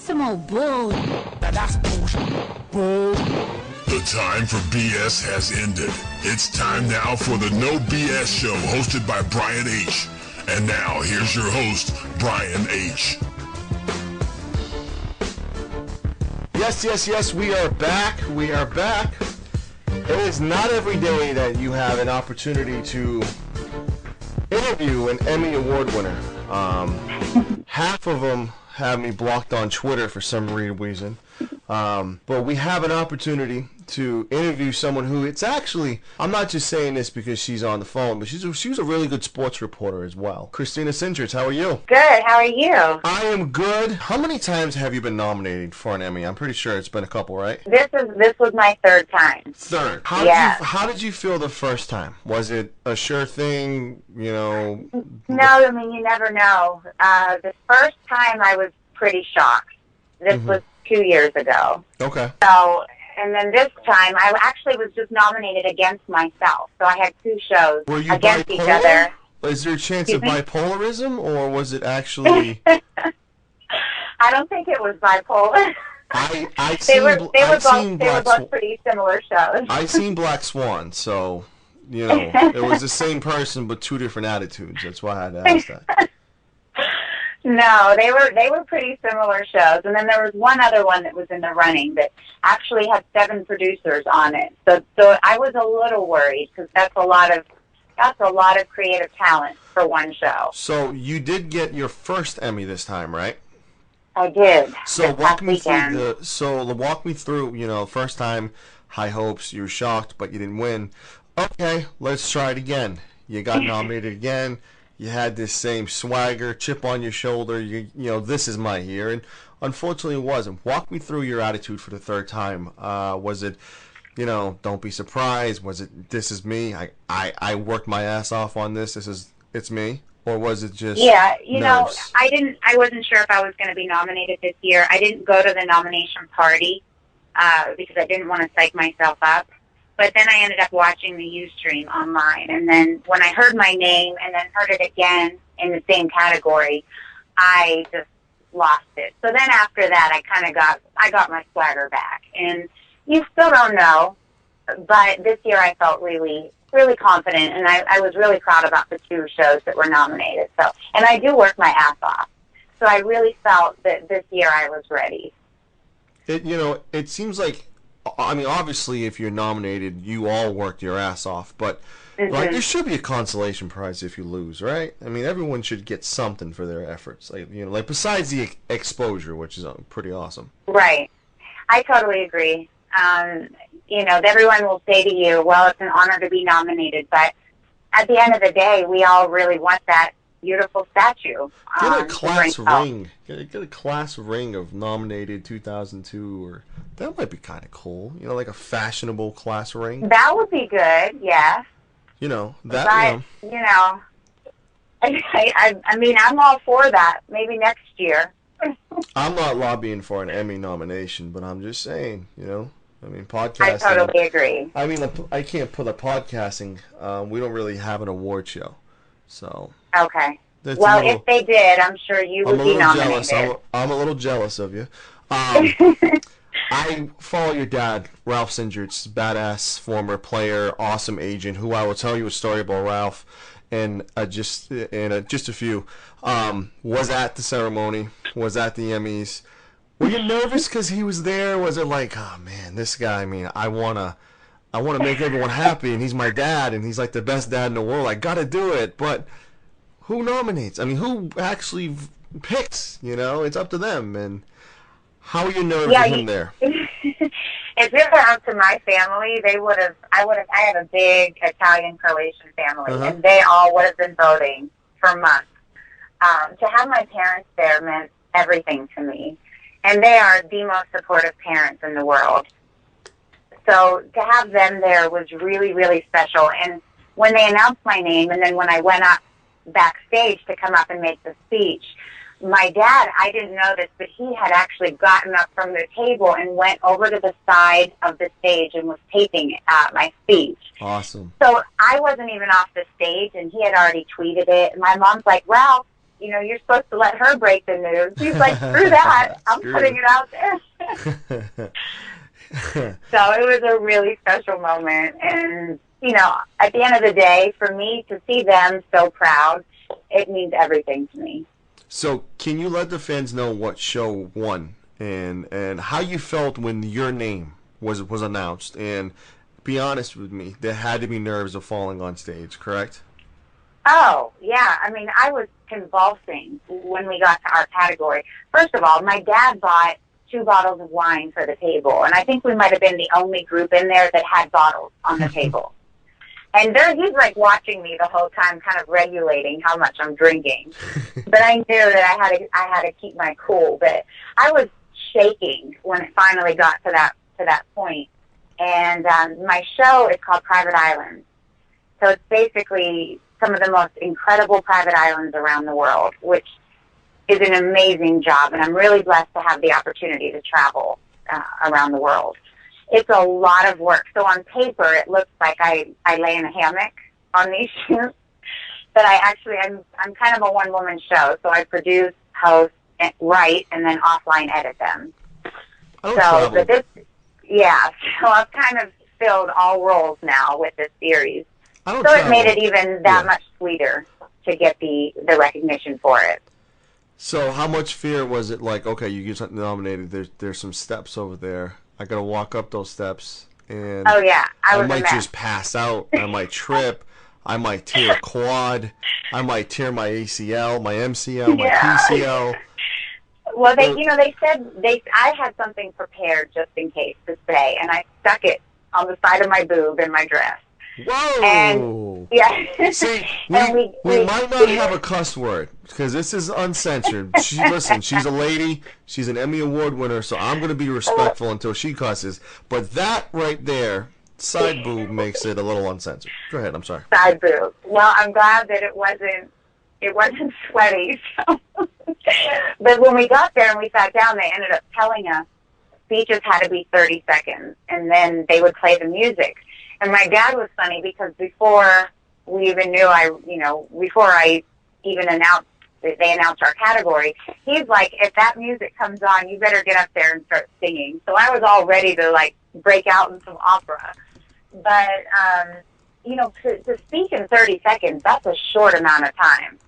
some old bull. That's bullshit. Bull. The time for BS has ended. It's time now for the No BS Show, hosted by Brian H. And now, here's your host, Brian H. Yes, we are back. We are back. It is not every day that you have an opportunity to interview an Emmy Award winner. Half of them have me blocked on Twitter for some reason. But we have an opportunity to interview someone who, it's actually, I'm not just saying this because she's on the phone, but she was a really good sports reporter as well. Christina Cindrich, how are you? Good, how are you? I am good. How many times have you been nominated for an Emmy? I'm pretty sure it's been a couple, right? This was my third time. Third. How did you feel the first time? Was it a sure thing, you know? No, I mean, you never know. The first time I was pretty shocked. This was 2 years ago. Okay. So, and then this time, I actually was just nominated against myself. So I had two shows against each other. Is there a chance of bipolarism, or was it actually... I don't think it was bipolar. They were both pretty similar shows. I've seen Black Swan, so, you know, it was the same person but two different attitudes. That's why I had to ask that. No, they were pretty similar shows, and then there was one other one that was in the running that actually had 7 producers on it. So I was a little worried because that's a lot of creative talent for one show. So you did get your first Emmy this time, right? I did. So walk me through. You know, first time, high hopes. You were shocked, but you didn't win. Okay, let's try it again. You got nominated again. You had this same swagger, chip on your shoulder. You know, this is my year, and unfortunately, it wasn't. Walk me through your attitude for the third time. Was it, you know, don't be surprised? Was it, this is me? I worked my ass off on this. It's me, or was it just nerves? I wasn't sure if I was going to be nominated this year. I didn't go to the nomination party because I didn't want to psych myself up. But then I ended up watching the Ustream online, and then when I heard my name and then heard it again in the same category, I just lost it. So then after that, I got my swagger back, and you still don't know. But this year, I felt really, really confident, and I was really proud about the 2 shows that were nominated. So, and I do work my ass off, so I really felt that this year I was ready. It seems like. I mean, obviously, if you're nominated, you all worked your ass off, but like, there should be a consolation prize if you lose, right? I mean, everyone should get something for their efforts, like besides the exposure, which is pretty awesome. Right. I totally agree. Everyone will say to you, well, it's an honor to be nominated, but at the end of the day, we all really want that beautiful statue. Get a class ring. Get a class ring of nominated 2002, or that might be kind of cool. You know, like a fashionable class ring. That would be good. Yeah. You know that. But, I mean, I'm all for that. Maybe next year. I'm not lobbying for an Emmy nomination, but I'm just saying. You know, I mean, podcasting. I totally agree. I mean, I can't put a podcasting. We don't really have an award show, so. Okay. Well, if they did, I'm sure you would be nominated. I'm a little jealous of you. I follow your dad, Ralph Cindrich, badass former player, awesome agent, who I will tell you a story about Ralph, and just a few. Was at the ceremony, was at the Emmys. Were you nervous because he was there? Was it like, oh man, this guy? I mean, I wanna make everyone happy, and he's my dad, and he's like the best dad in the world. I gotta do it, but. Who nominates? I mean, who actually picks? You know, it's up to them. And how are you nervous with him there? If it were up to my family, I have a big Italian-Croatian family, and they all would have been voting for months. To have my parents there meant everything to me. And they are the most supportive parents in the world. So to have them there was really, really special. And when they announced my name, and then when I went up backstage to come up and make the speech, my dad, I didn't know this, but he had actually gotten up from the table and went over to the side of the stage and was taping my speech. Awesome. So I wasn't even off the stage, and he had already tweeted it. And my mom's like, Ralph, you're supposed to let her break the news. He's like, screw that. I'm putting it out there. So it was a really special moment. And, at the end of the day, for me to see them so proud, it means everything to me. So can you let the fans know what show won and how you felt when your name was announced? And be honest with me, there had to be nerves of falling on stage, correct? Oh, yeah. I mean, I was convulsing when we got to our category. First of all, my dad bought 2 bottles of wine for the table, and I think we might have been the only group in there that had bottles on the table. And he's like watching me the whole time, kind of regulating how much I'm drinking. But I knew that I had to keep my cool. But I was shaking when it finally got to that point. And my show is called Private Islands. So it's basically some of the most incredible private islands around the world, which is an amazing job. And I'm really blessed to have the opportunity to travel around the world. It's a lot of work. So on paper, it looks like I lay in a hammock on these shoots. But I'm kind of a one-woman show. So I produce, host, and write, and then offline edit them. So I've kind of filled all roles now with this series. So it made it even that much sweeter to get the recognition for it. So how much fear was it like, okay, you get nominated, there's some steps over there. I got to walk up those steps, and I might just pass out. I might trip. I might tear a quad. I might tear my ACL, my MCL, my PCL. Well, they said I had something prepared just in case to say, and I stuck it on the side of my boob in my dress. Whoa! And, yeah. See, we might not have a cuss word because this is uncensored. Listen, she's a lady. She's an Emmy Award winner, so I'm going to be respectful until she cusses. But that right there, side boob, makes it a little uncensored. Go ahead. I'm sorry. Side boob. Well, I'm glad that it wasn't sweaty. So. But when we got there and we sat down, they ended up telling us speeches had to be 30 seconds, and then they would play the music. And my dad was funny because before we even knew before I even announced that they announced our category, he's like, if that music comes on, you better get up there and start singing. So I was all ready to break out in some opera. But, to speak in 30 seconds, that's a short amount of time.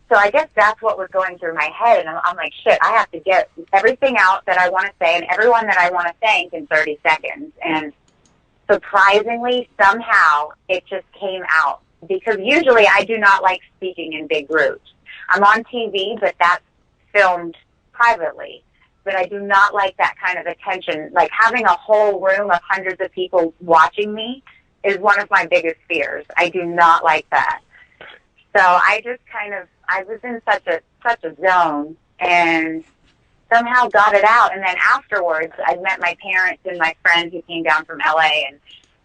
So I guess that's what was going through my head. And I'm like, shit, I have to get everything out that I want to say and everyone that I want to thank in 30 seconds. And surprisingly, somehow, it just came out. Because usually I do not like speaking in big groups. I'm on TV, but that's filmed privately. But I do not like that kind of attention. Like having a whole room of hundreds of people watching me is one of my biggest fears. I do not like that. So I just I was in such a zone and somehow got it out. And then afterwards, I met my parents and my friends who came down from LA, and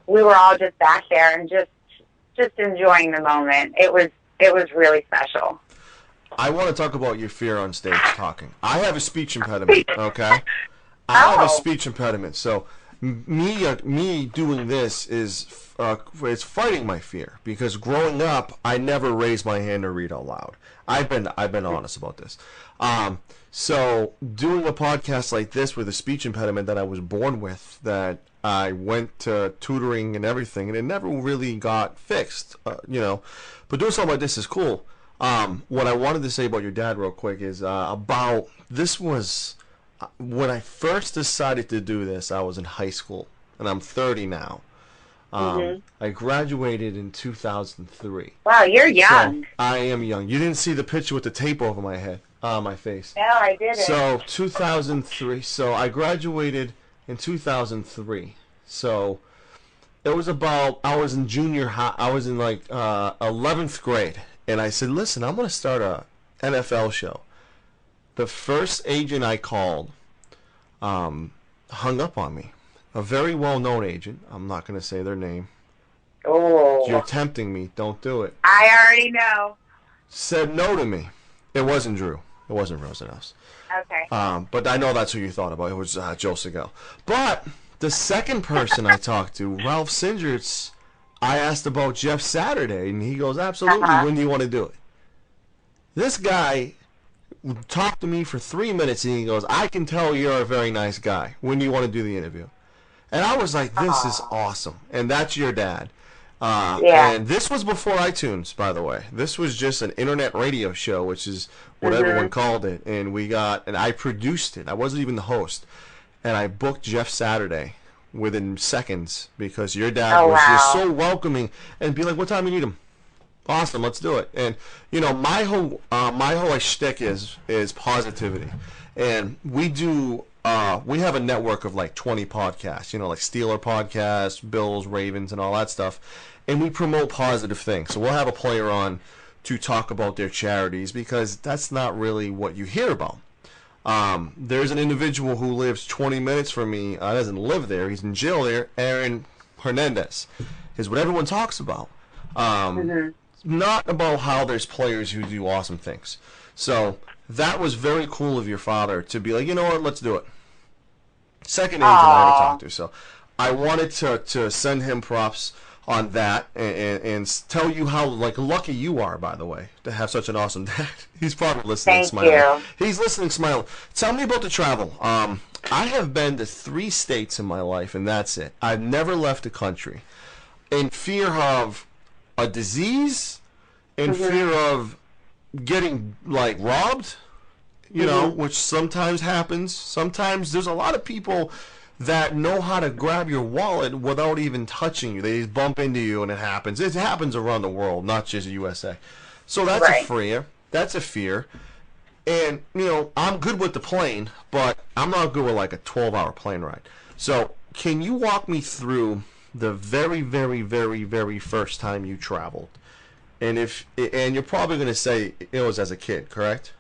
we were all just back there and just enjoying the moment. It was really special. I want to talk about your fear on stage talking. I have a speech impediment, okay? I have a speech impediment. So me doing this is it's fighting my fear because growing up, I never raised my hand to read out loud. I've been honest about this. So doing a podcast like this with a speech impediment that I was born with, that I went to tutoring and everything, and it never really got fixed, But doing something like this is cool. What I wanted to say about your dad real quick is about this was when I first decided to do this. I was in high school, and I'm 30 now. I graduated in 2003. Wow, you're young. So I am young. You didn't see the picture with the tape over my head, my face. No, I didn't. So 2003. So I graduated in 2003. So it was about, I was in junior high. I was in 11th grade. And I said, listen, I'm going to start a NFL show. The first agent I called hung up on me. A very well-known agent. I'm not going to say their name. Oh. You're tempting me. Don't do it. I already know. Said no to me. It wasn't Drew. It wasn't Rosenhaus. Okay. But I know that's who you thought about. It was Joe Segal. But the second person I talked to, Ralph Cindrich, I asked about Jeff Saturday, and he goes, absolutely, when do you want to do it? This guy talked to me for 3 minutes, and he goes, I can tell you're a very nice guy. When do you want to do the interview? And I was like, this is awesome. And that's your dad. And this was before iTunes, by the way. This was just an internet radio show, which is what everyone called it. And I produced it. I wasn't even the host. And I booked Jeff Saturday within seconds because your dad was just so welcoming and be like, what time you need him? Awesome, let's do it. And my whole shtick is positivity, and we have a network of like 20 podcasts, like Steeler podcasts, Bills, Ravens, and all that stuff, and we promote positive things. So we'll have a player on to talk about their charities because that's not really what you hear about. There's an individual who lives 20 minutes from me. Doesn't live there. He's in jail there. Aaron Hernandez is what everyone talks about. Not about how there's players who do awesome things. So that was very cool of your father to be like, you know what, let's do it. Second agent I ever talked to. So I wanted to send him props on that and tell you how lucky you are, by the way, to have such an awesome dad. He's probably listening, smiling. Thank you. He's listening, smiling. Tell me about the travel. I have been to 3 states in my life, and that's it. I've never left the country. In fear of a disease, in fear of getting robbed, which sometimes happens. Sometimes there's a lot of people that know how to grab your wallet without even touching you. They just bump into you and it happens. It happens around the world, not just USA. So that's a fear. That's a fear. And, I'm good with the plane, but I'm not good with a 12-hour plane ride. So can you walk me through the very, very, very, very first time you traveled? And you're probably going to say it was as a kid, correct?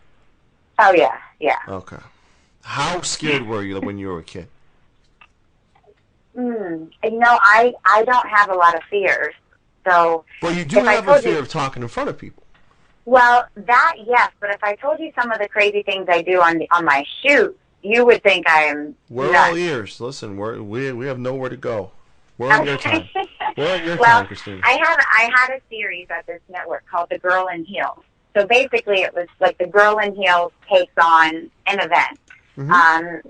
Oh, yeah, yeah. Okay. How scared were you when you were a kid? I don't have a lot of fears. So, well, you do have a fear of talking in front of people. Well, that, yes, but if I told you some of the crazy things I do on my shoot, you would think I'm We're nuts. all ears. Listen, we have nowhere to go. We're on your time. We're on your time, Christina. I had a series at this network called The Girl in Heels. So basically it was like The Girl in Heels takes on an event.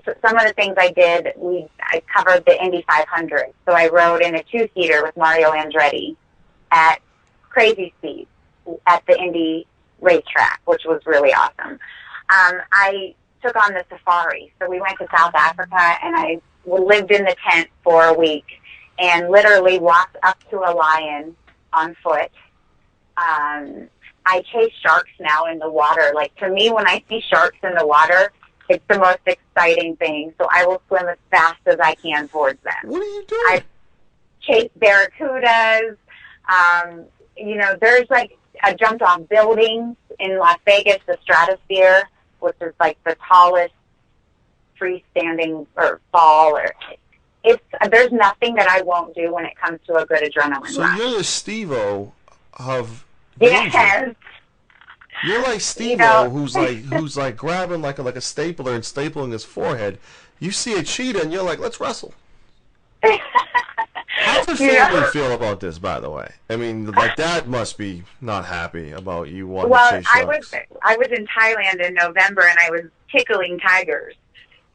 So some of the things I did, I covered the Indy 500. So I rode in a 2-seater with Mario Andretti at crazy speed at the Indy racetrack, which was really awesome. I took on the safari. So we went to South Africa, and I lived in the tent for a week and literally walked up to a lion on foot. I chase sharks now in the water. To me, when I see sharks in the water, it's the most exciting thing. So I will swim as fast as I can towards them. What are you doing? I chase barracudas. There's I jumped off buildings in Las Vegas, the Stratosphere, which is the tallest freestanding or fall. There's nothing that I won't do when it comes to a good adrenaline rush. You're the Steve-O of yes. You're like Steve-O, who's grabbing like a stapler and stapling his forehead. You see a cheetah and you're like, let's wrestle. How does the family feel about this, by the way? I mean, Dad must be not happy about you wanting to chase sharks. I was in Thailand in November, and I was tickling tigers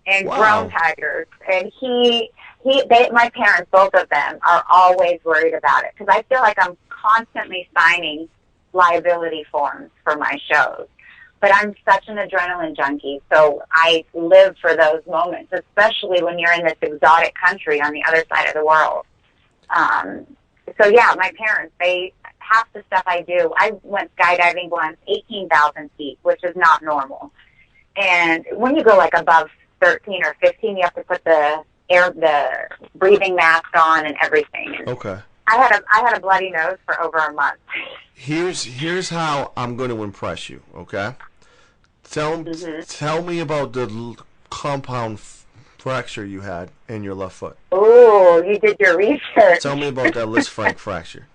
and grown tigers. And my parents, both of them, are always worried about it because I feel like I'm constantly signing liability forms for my shows. But I'm such an adrenaline junkie, so I live for those moments, especially when you're in this exotic country on the other side of the world. So yeah, my parents, half the stuff I do, I went skydiving once, 18,000 feet, which is not normal. And when you go above 13 or 15, you have to put the breathing mask on and everything. And okay. I had a bloody nose for over a month. Here's how I'm going to impress you, okay? Tell me about the compound fracture you had in your left foot. Oh, you did your research. Tell me about that Liz Frank fracture.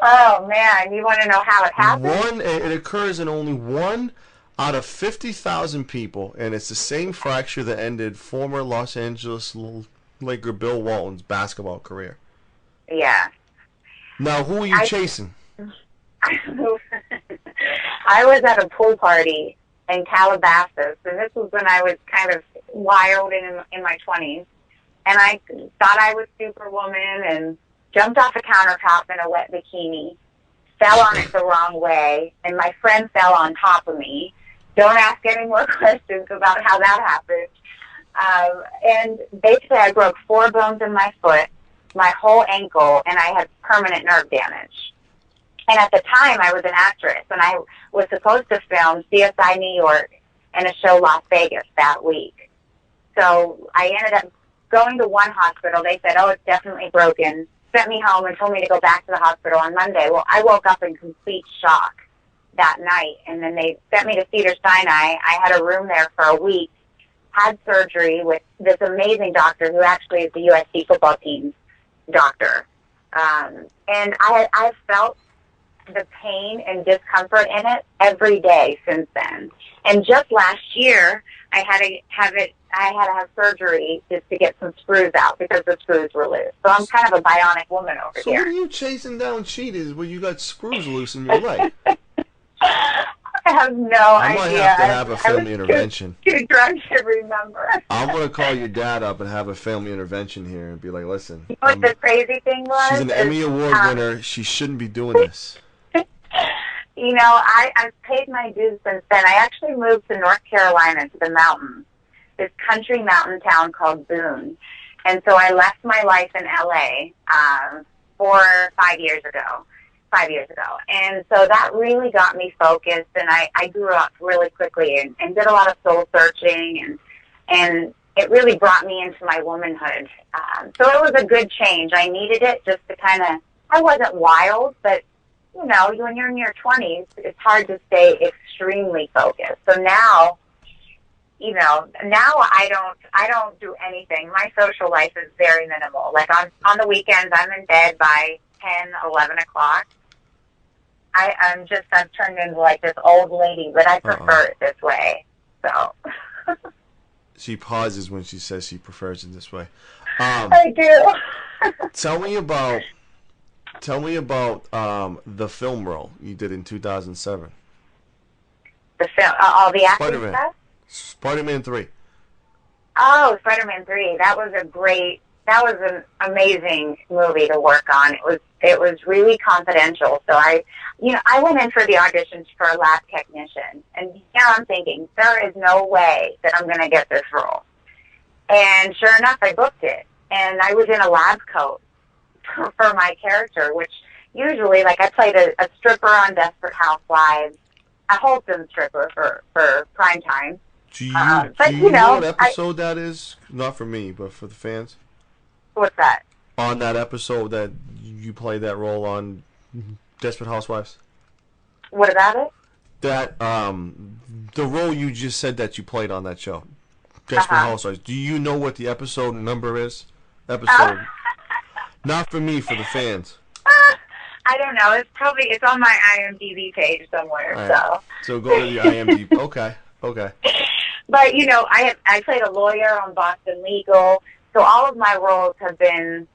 Oh, man, you want to know how it happened? It occurs in only 1 out of 50,000 people, and it's the same fracture that ended former Los Angeles Laker Bill Walton's basketball career. Yeah. Now, who are you chasing? I was at a pool party in Calabasas, and this was when I was kind of wild in my 20s, and I thought I was Superwoman and jumped off a countertop in a wet bikini, fell on it the wrong way, and my friend fell on top of me. Don't ask any more questions about how that happened. And basically I broke 4 bones in my foot, my whole ankle, and I had permanent nerve damage. And at the time, I was an actress, and I was supposed to film CSI New York and a show Las Vegas that week. So I ended up going to one hospital. They said, oh, it's definitely broken. Sent me home and told me to go back to the hospital on Monday. Well, I woke up in complete shock that night, and then they sent me to Cedars-Sinai. I had a room there for a week, had surgery with this amazing doctor who actually is the USC football team's doctor. And I felt the pain and discomfort in it every day since then. And just last year, I had to have surgery just to get some screws out because the screws were loose. So I'm kind of a bionic woman over So here. what are you chasing down cheetahs when you got screws loose in your leg? I have no I idea. might have to have a family intervention. Too drunk to remember. I'm going to call your dad up and have a family intervention here and be like, listen. You know what the crazy thing was? She's an Emmy Award winner. She shouldn't be doing this. You know, I've paid my dues since then. I actually moved to North Carolina to the mountains, this country mountain town called Boone. And so I left my life in L.A. 5 years ago. And so that really got me focused, and I grew up really quickly and did a lot of soul searching, and it really brought me into my womanhood. So it was a good change. I needed it just to kind of, I wasn't wild, but you know, when you're in your 20s, it's hard to stay extremely focused. So now, you know, now I don't do anything. My social life is very minimal. Like on the weekends, I'm in bed by 10, 11 o'clock. I've turned into like this old lady, but I prefer it this way. So. She pauses when she says she prefers it this way. I do. Tell me about the film role you did in 2007. The film, all the acting Spider-Man. stuff? Spider-Man 3. Oh, Spider-Man 3. That was an amazing movie to work on. It was really confidential. So I went in for the auditions for a lab technician, and now I'm thinking there is no way that I'm going to get this role. And sure enough, I booked it, and I was in a lab coat for my character, which usually, like, I played a stripper on Desperate Housewives, a wholesome stripper for prime time. Do you you know know what episode that is? Not for me, but for the fans. What's that? On that episode that you played that role on Desperate Housewives. What about it? That the role you just said that you played on that show, Desperate Housewives. Do you know what the episode number is? Episode. Not for me, for the fans. I don't know. It's on my IMDb page somewhere. Right. So go to the IMDb. Okay. But you know, I played a lawyer on Boston Legal, so all of my roles have been,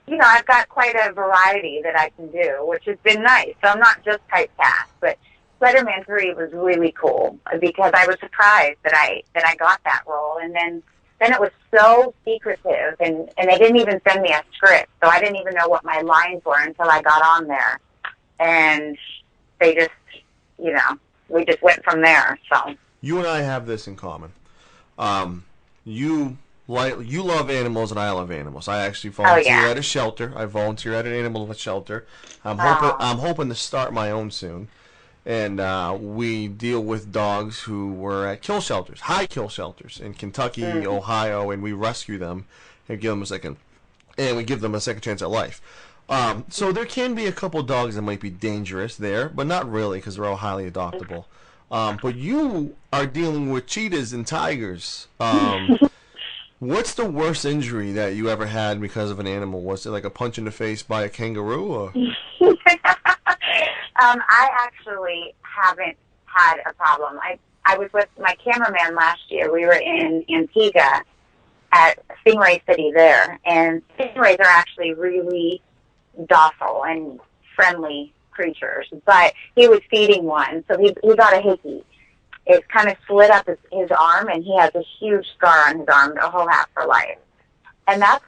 you know, I've got quite a variety that I can do, which has been nice. So I'm not just typecast, but Spider-Man 3 was really cool because I was surprised that I got that role, and then it was so secretive, and they didn't even send me a script, so I didn't even know what my lines were until I got on there, and they just, you know, we just went from there. So you and I have this in common. You love animals, and I love animals. I actually volunteer at a shelter. I volunteer at an animal shelter. I'm hoping to start my own soon. And we deal with dogs who were at kill shelters, high kill shelters in Kentucky, Ohio, and we rescue them and give them a second chance at life. So there can be a couple dogs that might be dangerous there, but not really because they're all highly adoptable. But you are dealing with cheetahs and tigers. What's the worst injury that you ever had because of an animal? Was it like a punch in the face by a kangaroo? Or? I actually haven't had a problem. I was with my cameraman last year. We were in Antigua at Stingray City there, and stingrays are actually really docile and friendly creatures, but he was feeding one, so he got a hickey. It kind of split up his arm, and he has a huge scar on his arm that he'll have for life. And that's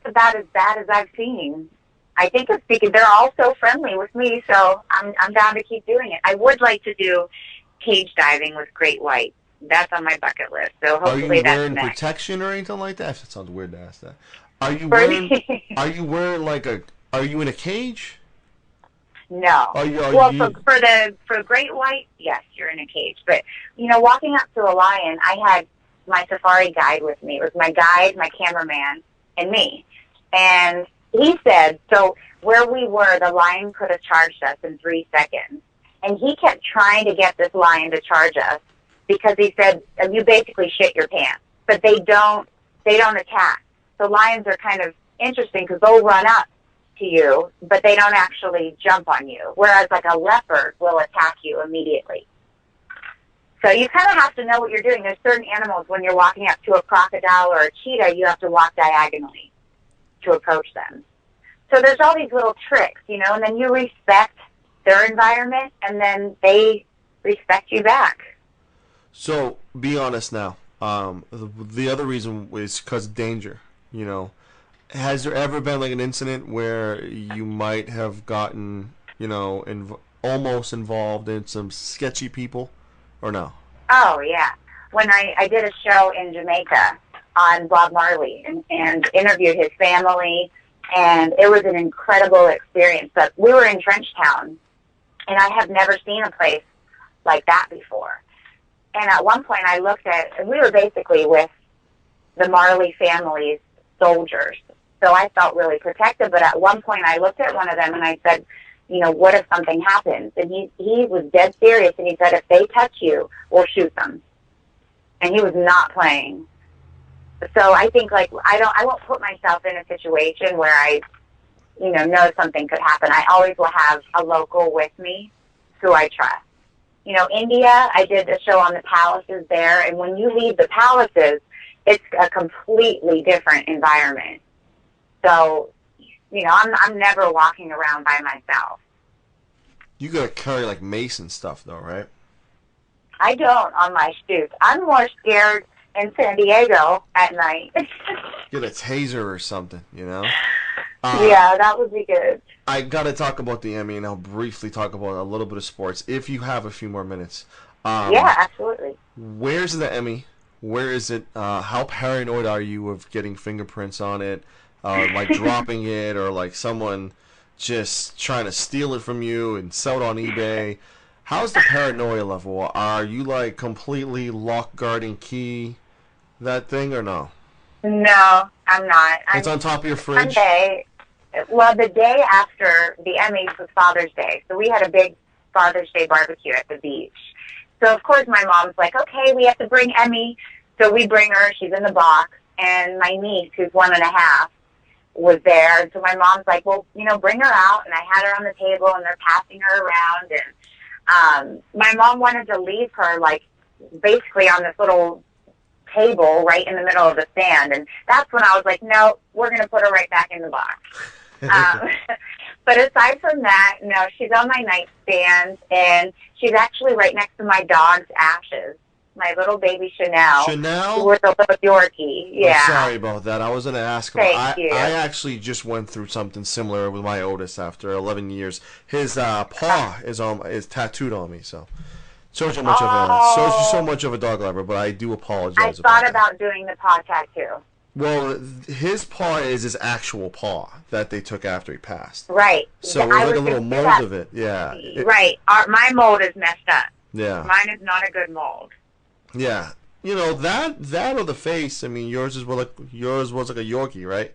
about as bad as I've seen. I think it's because they're all so friendly with me, so I'm down to keep doing it. I would like to do cage diving with great white. That's on my bucket list. So hopefully that's next. Are you wearing protection or anything like that? That sounds weird to ask that. Are you wearing are you in a cage? No. For great white, yes, you're in a cage. But, walking up to a lion, I had my safari guide with me. It was my guide, my cameraman, and me. And he said, so where we were, the lion could have charged us in 3 seconds. And he kept trying to get this lion to charge us because he said, you basically shit your pants. But they don't attack. So lions are kind of interesting because they'll run up to you, but they don't actually jump on you. Whereas like a leopard will attack you immediately. So you kind of have to know what you're doing. There's certain animals, when you're walking up to a crocodile or a cheetah, you have to walk diagonally to approach them. So there's all these little tricks, and then you respect their environment, and then they respect you back. So be honest now. The other reason is because of danger, Has there ever been like an incident where you might have gotten, almost involved in some sketchy people, or no? Oh, yeah. When I did a show in Jamaica on Bob Marley and interviewed his family, and it was an incredible experience. But we were in Trenchtown, and I have never seen a place like that before. And at one point I looked and we were basically with the Marley family's soldiers. So I felt really protected, but at one point I looked at one of them and I said, what if something happens? And he was dead serious, and he said, if they touch you, we'll shoot them. And he was not playing. So I think, I won't put myself in a situation where I, know something could happen. I always will have a local with me who I trust. India, I did a show on the palaces there, and when you leave the palaces, it's a completely different environment. So, I'm never walking around by myself. You gotta carry like mace and stuff, though, right? I don't on my shoots. I'm more scared in San Diego at night. Get a taser or something, Yeah, that would be good. I gotta talk about the Emmy, and I'll briefly talk about a little bit of sports if you have a few more minutes. Yeah, absolutely. Where's the Emmy? Where is it? How paranoid are you of getting fingerprints on it? Like dropping it, or like someone just trying to steal it from you and sell it on eBay? How's the paranoia level? Are you like completely lock, guard, and key that thing, or no? No, I'm not. It's on top of your fridge? The day after the Emmys was Father's Day. So we had a big Father's Day barbecue at the beach. So, of course, my mom's like, okay, we have to bring Emmy. So we bring her. She's in the box. And my niece, who's 1.5, was there. And so my mom's like, well, bring her out. And I had her on the table, and they're passing her around. And my mom wanted to leave her, basically on this little table right in the middle of the stand. And that's when I was like, no, we're going to put her right back in the box. But aside from that, no, she's on my nightstand, and she's actually right next to my dog's ashes. My little baby Chanel. Chanel? Who was a little Yorkie. Yeah. I'm sorry about that. I was going to ask him. Thank you. I actually just went through something similar with my oldest after 11 years. His paw is tattooed on me, so. So much of a dog lover, but I do apologize. I thought about doing the paw tattoo. Well, his paw is his actual paw that they took after he passed. Right. So it was like a little mold of it. Yeah. Right. My mold is messed up. Yeah. Mine is not a good mold. Yeah. That or the face. I mean, yours was like a Yorkie, right?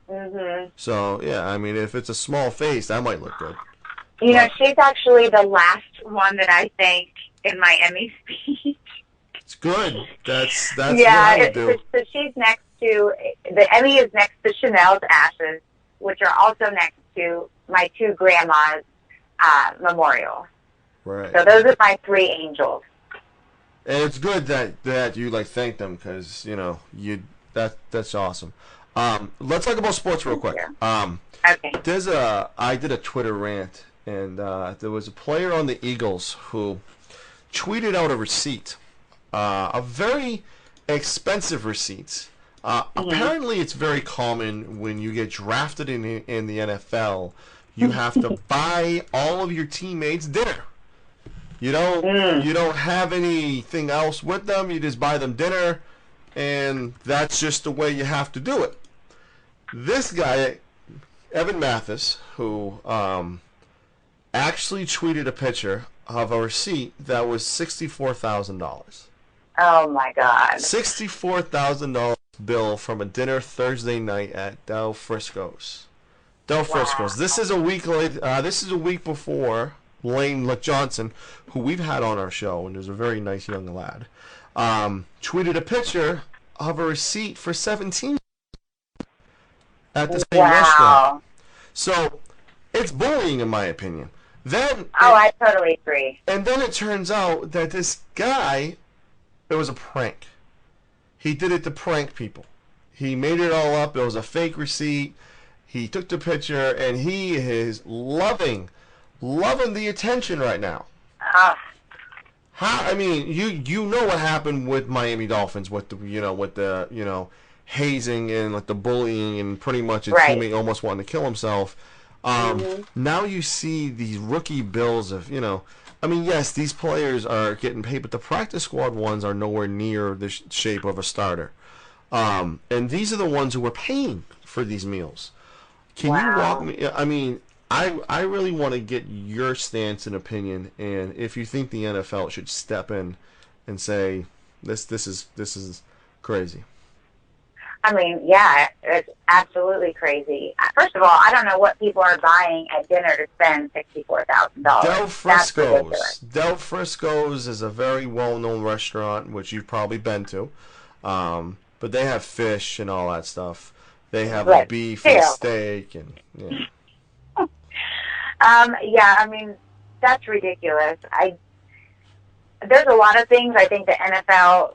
Mhm. So yeah, I mean, if it's a small face, that might look good. She's actually the last one that I thanked in my Emmy speech. It's good. That's yeah, what I would do. So she's next to, the Emmy is next to Chanel's ashes, which are also next to my 2 grandmas' memorial. Right. So those are my 3 angels. And it's good that you thank them, because that's awesome. Let's talk about sports real quick. Okay. I did a Twitter rant, and there was a player on the Eagles who tweeted out a receipt, a very expensive receipt. Apparently, it's very common when you get drafted in the NFL, you have to buy all of your teammates dinner. You don't have anything else with them. You just buy them dinner, and that's just the way you have to do it. This guy, Evan Mathis, who actually tweeted a picture of a receipt that was $64,000. Oh my God! $64,000 bill from a dinner Thursday night at Del Frisco's. Del Frisco's. This is a week late. This is a week before Lane Johnson, who we've had on our show, and is a very nice young lad, tweeted a picture of a receipt for $17 at the same restaurant. So it's bullying, in my opinion. I totally agree. And then it turns out that this guy, it was a prank. He did it to prank people. He made it all up. It was a fake receipt. He took the picture, and he is loving the attention right now. I mean, you know what happened with Miami Dolphins with the hazing and like the bullying and pretty much a teammate almost wanting to kill himself. Now you see these rookie bills of I mean, yes, these players are getting paid, but the practice squad ones are nowhere near the shape of a starter. And these are the ones who are paying for these meals. Can you walk me? I mean, I really want to get your stance and opinion, and if you think the NFL should step in and say this is crazy. I mean, yeah, it's absolutely crazy. First of all, I don't know what people are buying at dinner to spend $64,000. Del Frisco's is a very well-known restaurant, which you've probably been to. But they have fish and all that stuff. They have beef and steak and yeah, I mean, that's ridiculous. There's a lot of things I think the NFL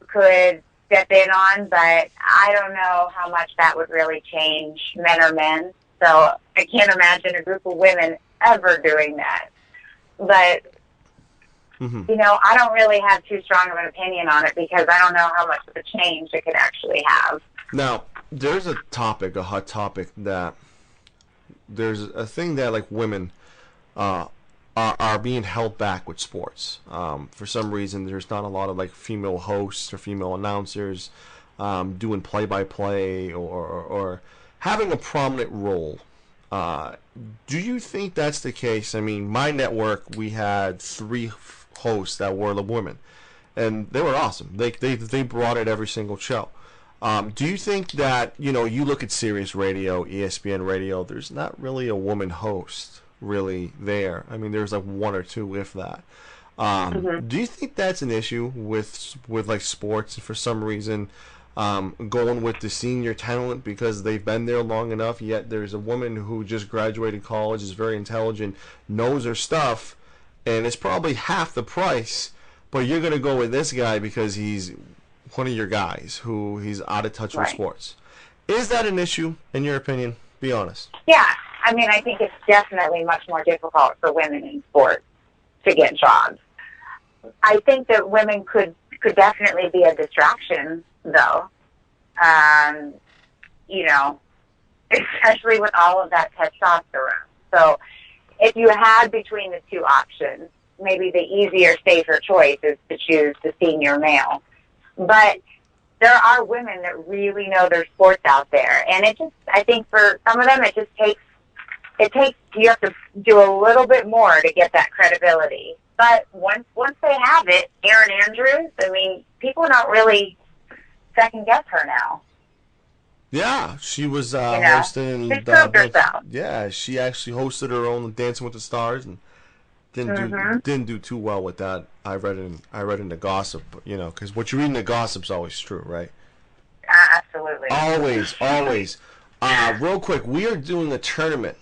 could step in on, but I don't know how much that would really change men or men. So I can't imagine a group of women ever doing that. But, I don't really have too strong of an opinion on it because I don't know how much of a change it could actually have. Now, there's a hot topic that there's a thing that like women are being held back with sports. For some reason, there's not a lot of like female hosts or female announcers doing play-by-play or having a prominent role. Do you think that's the case? I mean, my network, we had 3 hosts that were the women, and they were awesome. They brought it every single show. Do you think that, you look at Sirius Radio, ESPN Radio, there's not really a woman host really there? I mean, there's like 1 or 2, if that. Do you think that's an issue with like sports for some reason, going with the senior talent because they've been there long enough, yet there's a woman who just graduated college, is very intelligent, knows her stuff, and it's probably half the price, but you're going to go with this guy because he's one of your guys who he's out of touch with sports. Is that an issue, in your opinion? Be honest. Yeah. I mean, I think it's definitely much more difficult for women in sports to get jobs. I think that women could definitely be a distraction, though. Especially with all of that testosterone. So if you had between the 2 options, maybe the easier, safer choice is to choose the senior male. But there are women that really know their sports out there. And I think for some of them, it takes, you have to do a little bit more to get that credibility. But once they have it, Erin Andrews, I mean, people don't really second guess her now. Yeah, she was hosting. She proved herself. Yeah, she actually hosted her own Dancing with the Stars and didn't do too well with that. I read in the gossip, because what you read in the gossip's always true, right? Absolutely. Always. Real quick, we are doing a tournament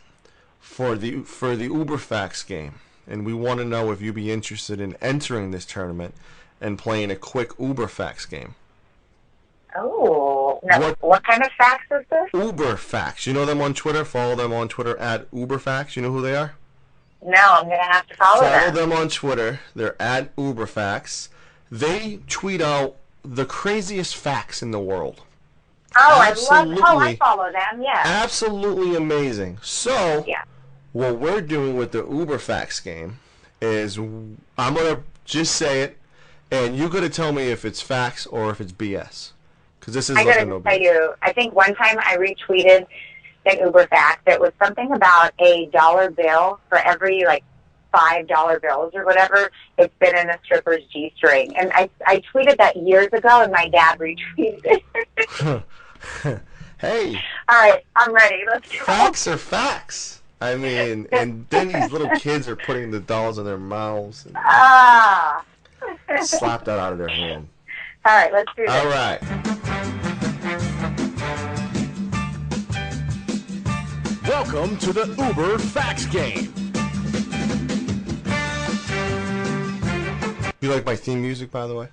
for the Uberfax game, and we want to know if you'd be interested in entering this tournament and playing a quick Uberfax game. Oh. No. What kind of fax is this? Uber Facts. You know them on Twitter? Follow them on Twitter at Uber Facts. You know who they are? No, I'm going to have to follow them on Twitter. They're at Uber Facts. They tweet out the craziest facts in the world. Oh, I follow them, yeah. Absolutely amazing. So, what we're doing with the Uber Facts game is I'm going to just say it, and you're going to tell me if it's facts or if it's BS. Because this is I got to tell you, I think one time I retweeted an Uber fact that was something about a dollar bill for every, like, $5 bills or whatever, it's been in a stripper's G-string. And I tweeted that years ago, and my dad retweeted it. Hey. All right, I'm ready. Let's go. Facts are facts. I mean, and then these little kids are putting the dolls in their mouths. And slap that out of their hand. All right, let's do this. All right. Welcome to the Uber Facts Game. You like my theme music, by the way?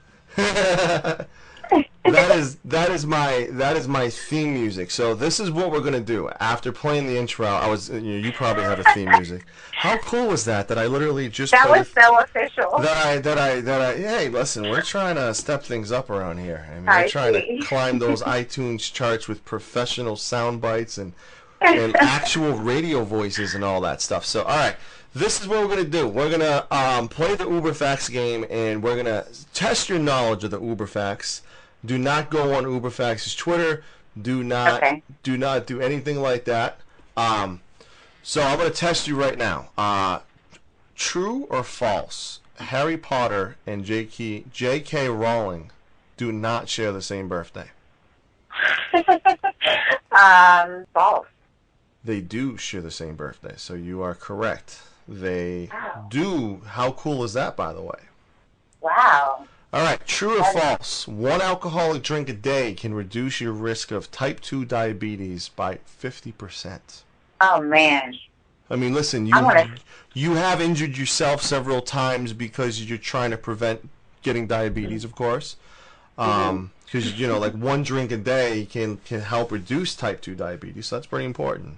That is my theme music. So this is what we're gonna do. After playing the intro, you probably have a theme music. How cool was that? That I literally just that was so official. Hey, listen, we're trying to step things up around here. I mean, we're trying to climb those iTunes charts with professional sound bites and actual radio voices and all that stuff. So, all right. This is what we're going to do. We're going to play the Uber Facts game, and we're going to test your knowledge of the Uber Facts. Do not go on Uber Facts' Twitter. Do not do anything like that. So I'm going to test you right now. True or false? Harry Potter and J.K. Rowling do not share the same birthday. False. They do share the same birthday, so you are correct. They do. How cool is that, by the way? Wow. All right, true or false? One alcoholic drink a day can reduce your risk of type 2 diabetes by 50%. Oh, man. I mean, listen, you have injured yourself several times because you're trying to prevent getting diabetes, of course. Because, like one drink a day can help reduce type 2 diabetes. So that's pretty important,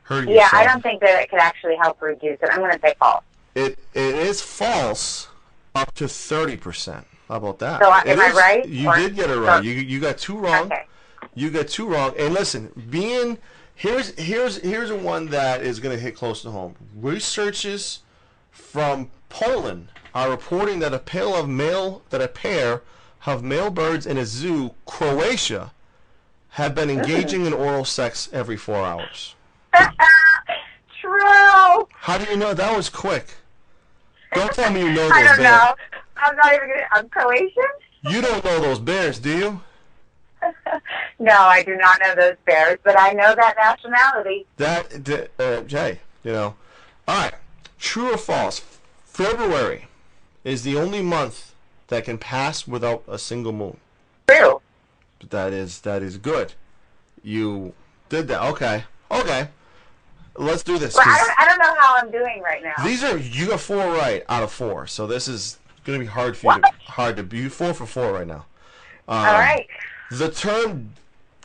Hurt yourself. Yeah, I don't think that it could actually help reduce it. I'm going to say false. It is false up to 30%. How about that? So am I right? You did get it right. You got two wrong. Okay. You got two wrong. And listen, here's one that is going to hit close to home. Researchers from Poland are reporting that a pair of male birds in a zoo, Croatia, have been engaging in oral sex every 4 hours. True. How do you know? That was quick. Don't tell me you know those I don't bears. know. I'm not even I'm Croatian? You don't know those bears, do you? No, I do not know those bears, but I know that nationality. Jay, All right. True or false? February is the only month that can pass without a single moon. True. That is good. You did that. Okay. Let's do this. Well, I don't know how I'm doing right now. You got 4 right out of 4, so this is going to be hard for you. Be 4 for 4 right now. All right. The term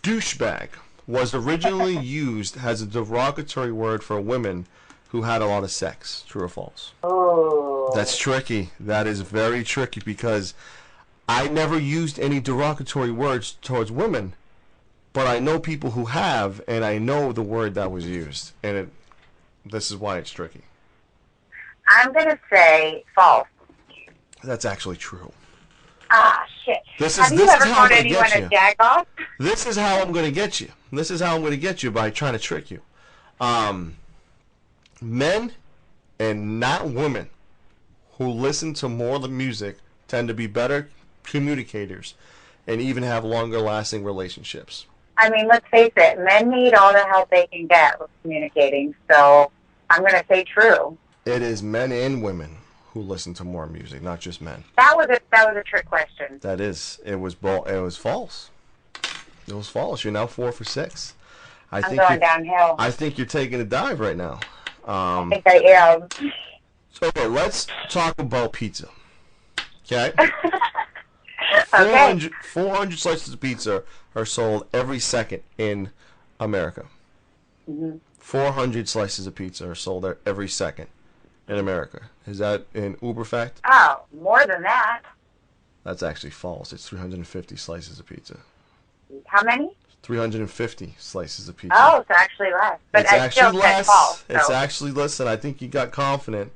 douchebag was originally used as a derogatory word for women who had a lot of sex. True or false? Oh. That's tricky. That is very tricky because I never used any derogatory words towards women, but I know people who have, and I know the word that was used, and this is why it's tricky. I'm going to say false. That's actually true. Ah, shit. Have you ever called anyone a jack-off? This is how I'm going to get you. This is how I'm going to get you by trying to trick you. Men and not women who listen to more of the music tend to be better communicators and even have longer lasting relationships. I mean, let's face it, men need all the help they can get with communicating, so I'm going to say true. It is men and women who listen to more music, not just men. That was a trick question. That is. It was false. It was false. You're now 4 for 6. I'm going downhill. I think you're taking a dive right now. I think I am. Okay, let's talk about pizza. Okay? Okay. 400 slices of pizza are sold every second in America. 400 slices of pizza are sold every second in America. Is that an Uber fact? Oh, more than that. That's actually false. It's 350 slices of pizza. How many? 350 slices of pizza. Oh, it's actually less. But It's I actually still said less. false. So. It's actually less, and I think you got confident,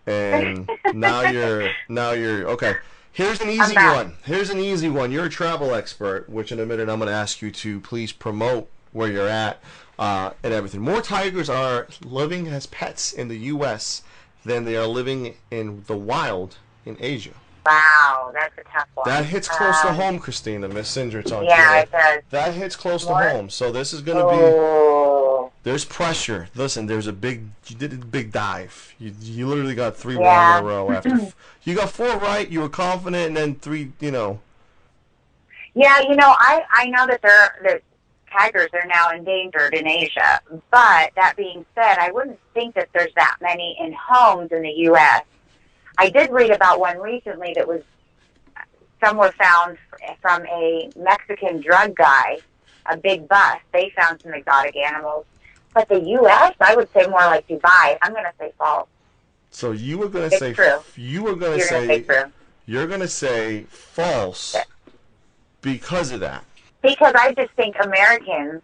and now you're okay. Here's an easy one. Here's an easy one. You're a travel expert, which in a minute I'm going to ask you to please promote where you're at and everything. More tigers are living as pets in the U.S. than they are living in the wild in Asia. Wow, that's a tough one. That hits close to home, Christina. Miss Cindrich on Yeah, Twitter. it does. That hits close More? to home. So this is going to be... There's pressure. Listen, there's a big... You did a big dive. You literally got 3 wrong in a row. After you got 4 right, you were confident, and then 3, Yeah, I know that that tigers are now endangered in Asia. But that being said, I wouldn't think that there's that many in homes in the U.S. I did read about one recently that was... Some were found from a Mexican drug guy, a big bus. They found some exotic animals. But the U.S., I would say more like Dubai. I'm going to say false. So you were going to say... True. You were going to say... True. You're going to say false because of that. Because I just think Americans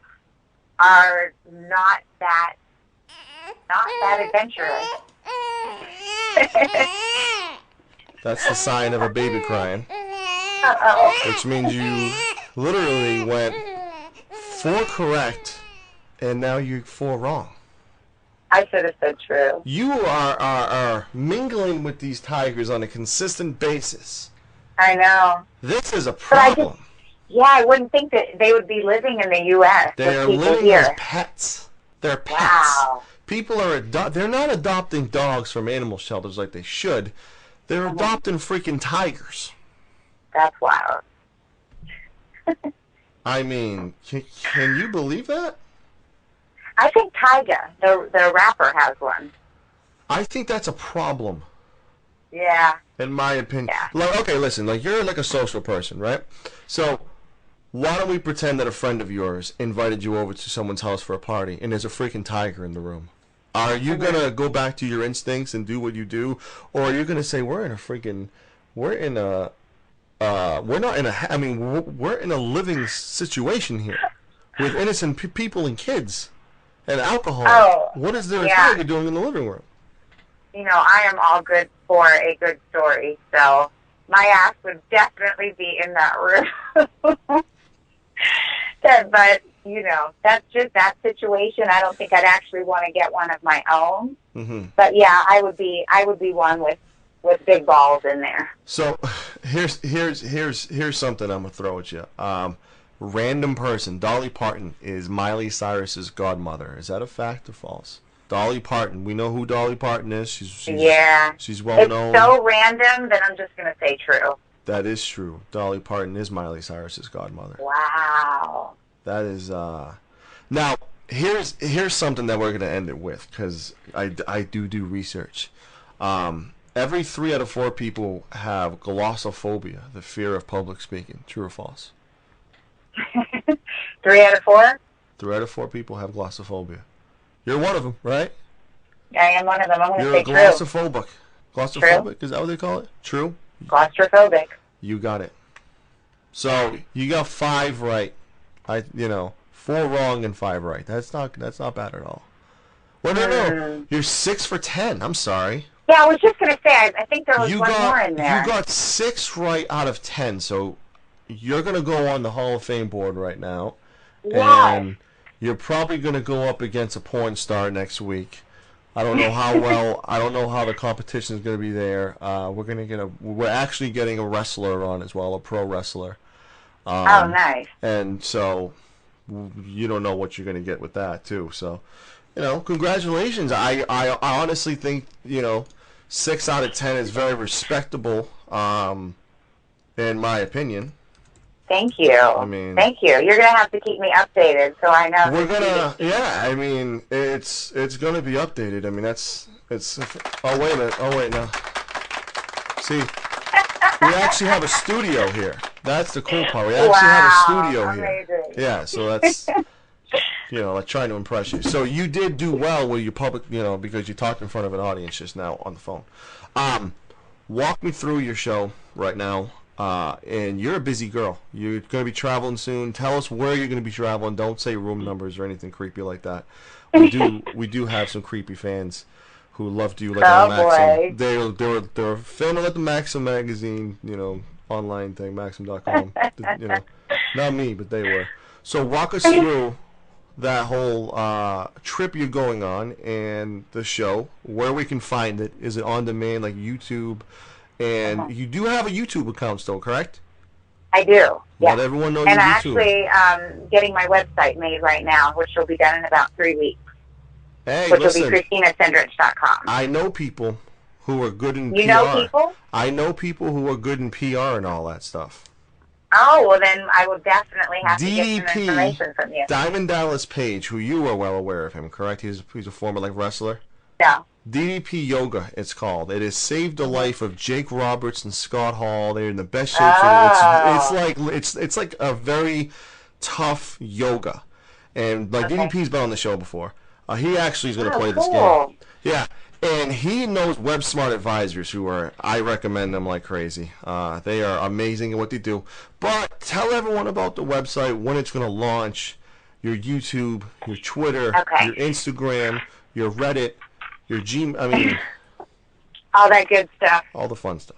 are not that adventurous. That's the sign of a baby crying. Uh-oh. Which means you literally went 4 correct, and now you're 4 wrong. I should have said true. You are mingling with these tigers on a consistent basis. I know. This is a problem. I wouldn't think that they would be living in the U.S. They are living as pets. They're pets. Wow. People are they're not adopting dogs from animal shelters like they should. They're adopting freaking tigers. That's wild. I mean, can you believe that? I think Tyga, the rapper, has one. I think that's a problem. Yeah. In my opinion. Yeah. Like, okay, listen, like you're like a social person, right? So why don't we pretend that a friend of yours invited you over to someone's house for a party and there's a freaking tiger in the room? Are you gonna go back to your instincts and do what you do, or are you gonna say we're not in a living situation here with innocent people and kids and alcohol? Oh, what is there a tiger doing in the living room? I am all good for a good story, so my ass would definitely be in that room. But, that's just that situation. I don't think I'd actually want to get one of my own. Mm-hmm. But yeah, I would be one with big balls in there. So here's something I'm gonna throw at you. Random person, Dolly Parton is Miley Cyrus's godmother. Is that a fact or false? Dolly Parton. We know who Dolly Parton is. She's well known. It's so random that I'm just gonna say true. That is true. Dolly Parton is Miley Cyrus's godmother. Wow. That is now here's something that we're gonna end it with, because I do research. Every 3 out of 4 people have glossophobia, the fear of public speaking. True or false? 3 out of 4? 3 out of 4 people have glossophobia. You're one of them, right? I am one of them. I'm going to say true. You're a glossophobic. Glossophobic? True. Is that what they call it? True? Claustrophobic. You got it. So you got 5 right. 4 wrong and 5 right. That's not bad at all. Well, no. You're 6 for 10. I'm sorry. Yeah, I was just going to say, I think there was one more in there. You got 6 right out of 10, so you're going to go on the Hall of Fame board right now. Wow. And you're probably going to go up against a porn star next week. I don't know how I don't know how the competition is going to be there. We're actually getting a wrestler on as well, a pro wrestler. Oh, nice. And so you don't know what you're going to get with that too. So, congratulations. I honestly think 6 out of 10 is very respectable, in my opinion. Thank you. Thank you. You're gonna have to keep me updated so I know. We're gonna, it's gonna be updated. Oh wait a minute. Oh wait, no. See, we actually have a studio here. That's the cool part. We actually have a studio amazing. here. Yeah, so that's, like trying to impress you. So you did do well with your public, because you talked in front of an audience just now on the phone. Walk me through your show right now. And you're a busy girl. You're going to be traveling soon. Tell us where you're going to be traveling. Don't say room numbers or anything creepy like that. We do have some creepy fans who loved you like on Maxim. They're a fan of the Maxim magazine, online thing, Maxim.com. Not me, but they were. So walk us through that whole trip you're going on and the show, where we can find it. Is it on demand like YouTube? And you do have a YouTube account still, correct? I do. Let everyone know. And your I'm YouTube. actually getting my website made right now, which will be done in about 3 weeks. Hey, which listen, will be ChristinaCindrich.com. I know people who are good in PR. You know people? I know people who are good in PR and all that stuff. Oh, well then I will definitely have to get some information from you. Diamond Dallas Page, who you are well aware of him, correct? He's a former wrestler. No. DDP Yoga, it's called. It has saved the life of Jake Roberts and Scott Hall. They're in the best shape. It's like a very tough yoga, and DDP's been on the show before. He actually is going to play this game. Yeah, and he knows Web Smart Advisors, I recommend them like crazy. They are amazing at what they do. But tell everyone about the website, when it's going to launch, your YouTube, your Twitter, your Instagram, your Reddit, your all that good stuff. All the fun stuff.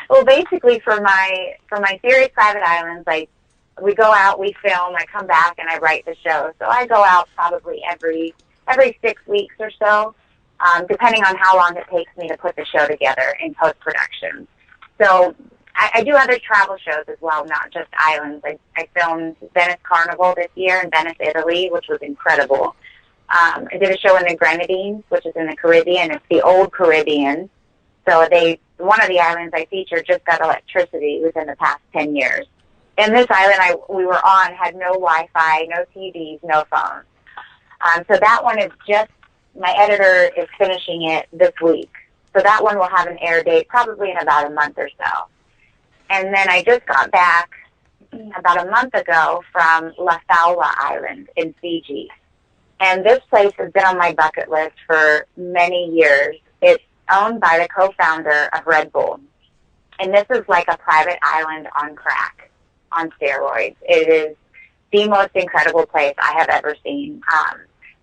Well, basically for my series Private Islands, we go out, we film, I come back, and I write the show. So I go out probably every 6 weeks or so, depending on how long it takes me to put the show together in post-production. So I do other travel shows as well, not just islands. I filmed Venice Carnival this year in Venice, Italy, which was incredible. I did a show in the Grenadines, which is in the Caribbean. It's the old Caribbean. So one of the islands I featured just got electricity within the past 10 years. And this island we were on had no Wi-Fi, no TVs, no phones. So that one is my editor is finishing it this week. So that one will have an air date probably in about a month or so. And then I just got back about a month ago from La Faula Island in Fiji. And this place has been on my bucket list for many years. It's owned by the co-founder of Red Bull. And this is like a private island on crack, on steroids. It is the most incredible place I have ever seen.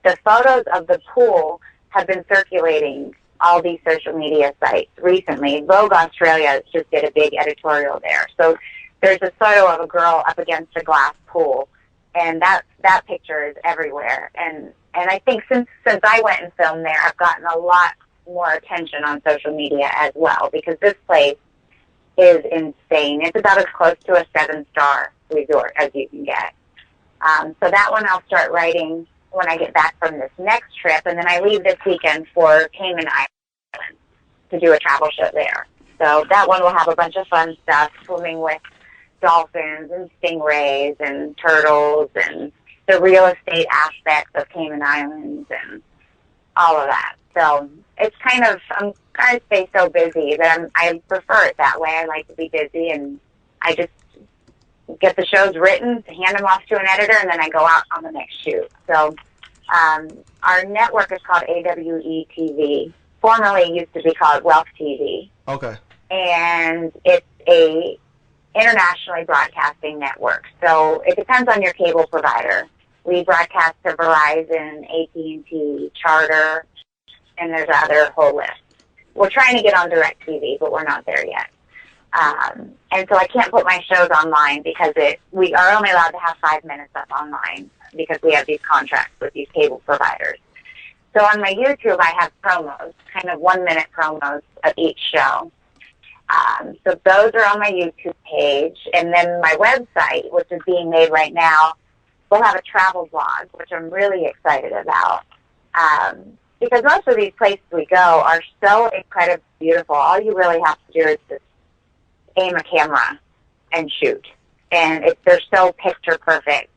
The photos of the pool have been circulating all these social media sites recently. Vogue Australia just did a big editorial there. So there's a photo of a girl up against a glass pool, and that picture is everywhere. And I think since I went and filmed there, I've gotten a lot more attention on social media as well, because this place is insane. It's about as close to a 7-star resort as you can get. So that one I'll start writing when I get back from this next trip, and then I leave this weekend for Cayman Islands to do a travel show there. So that one will have a bunch of fun stuff, swimming with dolphins and stingrays and turtles and the real estate aspects of Cayman Islands and all of that. So it's I'm trying to stay so busy that I prefer it that way. I like to be busy, and I just get the shows written, hand them off to an editor, and then I go out on the next shoot. So our network is called AWE TV. Formerly it used to be called Wealth TV. Okay. And it's a internationally broadcasting network. So it depends on your cable provider. We broadcast to Verizon, AT&T, Charter, and there's other whole list. We're trying to get on DirecTV, but we're not there yet. And so I can't put my shows online because we are only allowed to have 5 minutes up online because we have these contracts with these cable providers. So on my YouTube, I have promos, kind of 1-minute promos of each show. So those are on my YouTube page. And then my website, which is being made right now, will have a travel blog, which I'm really excited about. Because most of these places we go are so incredibly beautiful. All you really have to do is just aim a camera and shoot. And they're so picture perfect.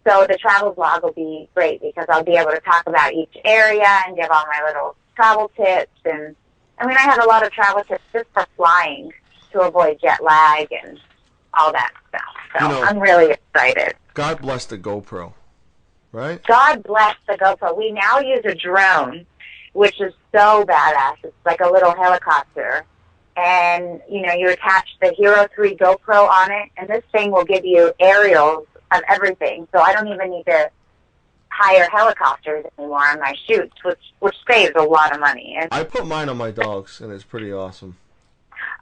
So the travel blog will be great because I'll be able to talk about each area and give all my little travel tips. And I mean, I have a lot of travel tips just for flying. to avoid jet lag and all that stuff. So I'm really excited. God bless the GoPro, right? God bless the GoPro. We now use a drone, which is so badass. It's like a little helicopter. And, you attach the Hero 3 GoPro on it, and this thing will give you aerials of everything. So I don't even need to hire helicopters anymore on my shoots, which saves a lot of money. And I put mine on my dogs, and it's pretty awesome.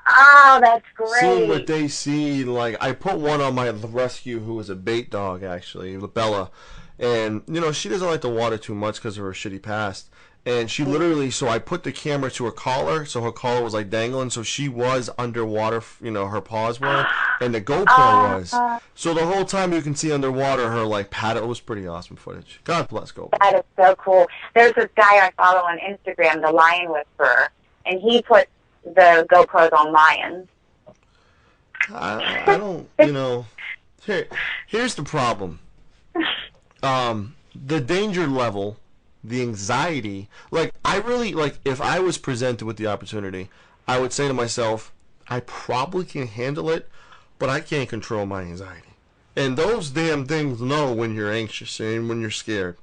Oh, that's great. Seeing what they see, like, I put one on my rescue who was a bait dog, actually, Bella. And, she doesn't like the water too much because of her shitty past. And she literally, so I put the camera to her collar, so her collar was like dangling, so she was underwater, her paws were, and the GoPro was. So the whole time you can see underwater her like paddle. It was pretty awesome footage. God bless GoPro. That is so cool. There's this guy I follow on Instagram, the Lion Whisperer, and he puts the GoPros on lions. I don't, here's the problem. The danger level, the anxiety, if I was presented with the opportunity, I would say to myself, I probably can handle it, but I can't control my anxiety. And those damn things know when you're anxious and when you're scared.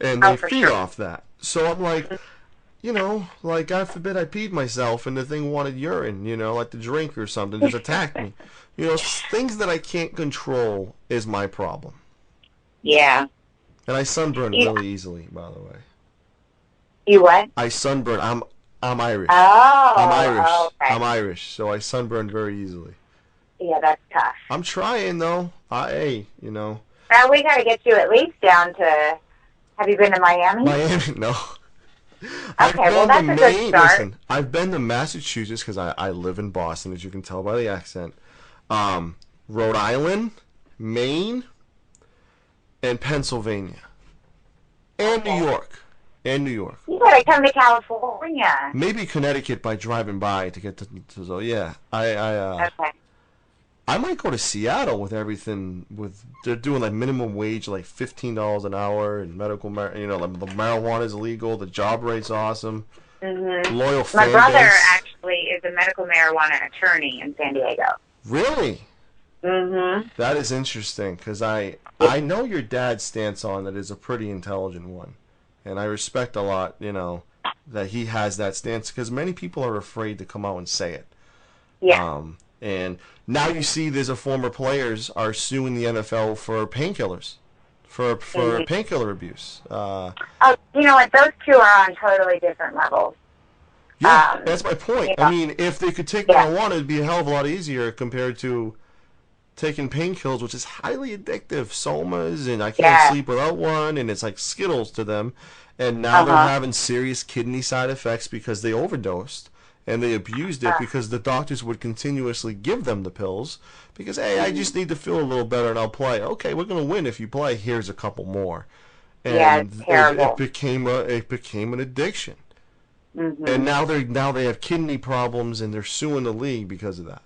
And they feed off that. So I'm like, God forbid I peed myself and the thing wanted urine, like to drink or something, just attacked me. Things that I can't control is my problem. Yeah. And I sunburn really easily, by the way. You what? I sunburn. I'm Irish. Oh. I'm Irish. Okay. I'm Irish, so I sunburn very easily. Yeah, that's tough. I'm trying though. Well, we got to get you at least down to. Have you been to Miami? Miami, no. Okay, well that's a good start. Listen, I've been to Massachusetts because I live in Boston, as you can tell by the accent. Rhode Island, Maine, and Pennsylvania, and New York. You gotta come to California. Maybe Connecticut by driving by to get to so yeah. Okay. I might go to Seattle with everything. They're doing like minimum wage, like $15 an hour, and medical, like the marijuana is illegal. The job rate's awesome. Mm-hmm. Loyal fan My brother base. actually is a medical marijuana attorney in San Diego. Really? Mm-hmm. That is interesting because I know your dad's stance on it is a pretty intelligent one, and I respect a lot, that he has that stance because many people are afraid to come out and say it. Yeah. And now you see there's former players are suing the NFL for painkillers, for painkiller abuse. You know what? Those two are on totally different levels. Yeah, that's my point. Yeah. I mean, if they could take marijuana, it'd be a hell of a lot easier compared to taking painkillers, which is highly addictive. Somas, and I can't sleep without one, and it's like Skittles to them. And now they're having serious kidney side effects because they overdosed. And they abused it because the doctors would continuously give them the pills because, hey, I just need to feel a little better and I'll play. Okay, we're going to win if you play. Here's a couple more. And it's terrible. It became an addiction. Mm-hmm. And now they have kidney problems and they're suing the league because of that.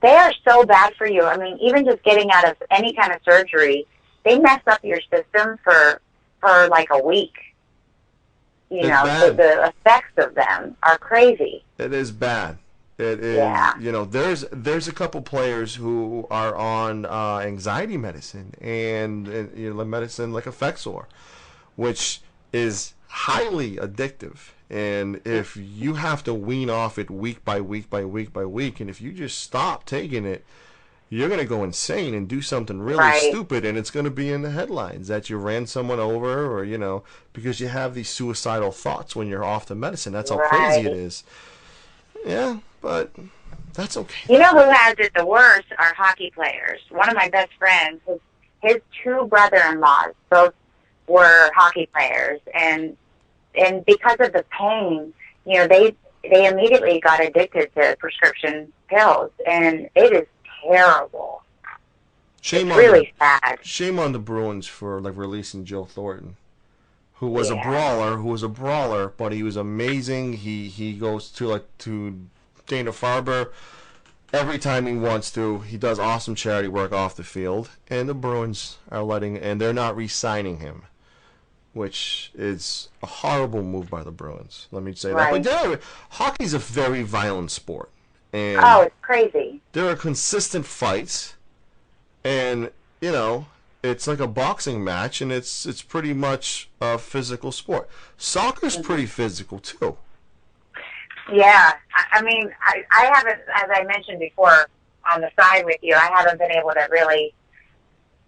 They are so bad for you. I mean, even just getting out of any kind of surgery, they mess up your system for like a week. The effects of them are crazy. It is bad. It is, there's a couple players who are on anxiety medicine and medicine like Effexor, which is highly addictive. And if you have to wean off it week by week by week by week, and if you just stop taking it, you're going to go insane and do something really stupid, and it's going to be in the headlines that you ran someone over or, because you have these suicidal thoughts when you're off the medicine. That's how crazy it is. Yeah, but that's okay. You know who has it the worst are hockey players. One of my best friends, his two brother-in-laws both were hockey players, and because of the pain, they immediately got addicted to prescription pills, and it is terrible. Really sad. Shame on the Bruins for releasing Joe Thornton, who was a brawler, but he was amazing. He goes to Dana-Farber every time he wants to. He does awesome charity work off the field, and the Bruins and they're not re-signing him, which is a horrible move by the Bruins. Let me say that. But hockey's a very violent sport. And oh, it's crazy. there are consistent fights, and it's like a boxing match, and it's pretty much a physical sport. Soccer's pretty physical too. Yeah, I mean, I haven't, as I mentioned before on the side with you, I haven't been able to really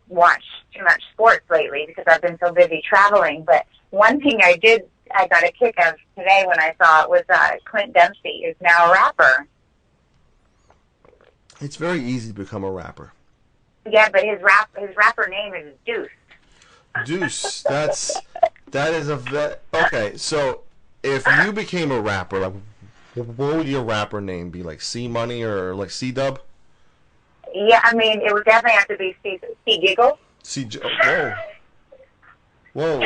watch too much sports lately because I've been so busy traveling. But one thing I got a kick of today when I saw it was Clint Dempsey is now a rapper. It's very easy to become a rapper. Yeah, but his rapper name is Deuce. Deuce, that is okay. So if you became a rapper, like, what would your rapper name be? Like C Money or like C Dub? Yeah, I mean, it would definitely have to be C Giggle. Whoa.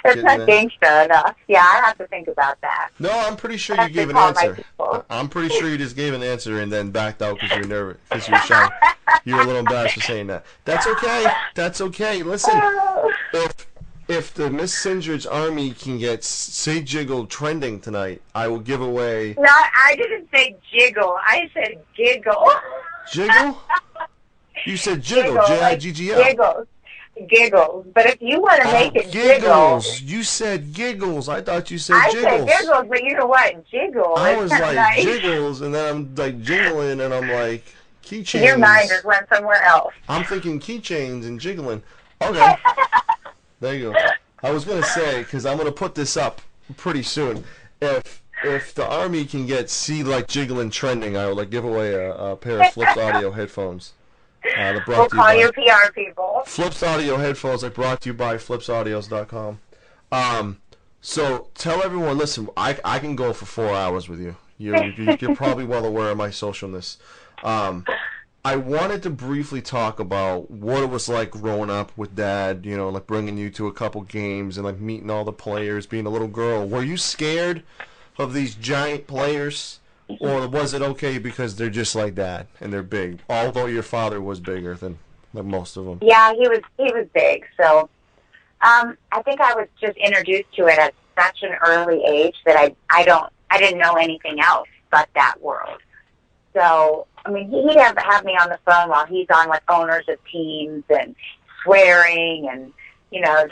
It's not gangsta enough. Yeah, I have to think about that. No, I'm pretty sure you gave an answer. I'm pretty sure you just gave an answer and then backed out because you were nervous, because you were shy. You were a little embarrassed for saying that. That's okay. That's okay. Listen, if the Miss Cindrich Army can get Say Jiggle trending tonight, I will give away... No, I didn't say jiggle. I said giggle. Jiggle? You said jiggle. J-I-G-G-L. Giggles. But if you want to make it giggles. jiggle... You said giggles. I thought you said jiggles. I said giggles, but you know what? Jiggle. I was like, nice. jiggles, and then I'm like jingling, and I'm like, keychains. Your mind just went somewhere else. I'm thinking keychains and jiggling. Okay. There you go. I was going to say, because I'm going to put this up pretty soon, if the Army can get See Like Jiggling trending, I will give away a pair of Flips Audio headphones. We'll call your PR people. Flips Audio headphones, brought to you by flipsaudios.com. So tell everyone, listen, I can go for 4 hours with you. You're probably well aware of my socialness. I wanted to briefly talk about what it was like growing up with Dad, like bringing you to a couple games and like meeting all the players, being a little girl. Were you scared of these giant players, or was it okay because they're just like Dad and they're big, although your father was bigger than most of them? Yeah, he was big. So I think I was just introduced to it at such an early age that I didn't know anything else but that world. So, I mean, he'd have me on the phone while he's on with owners of teams and swearing and,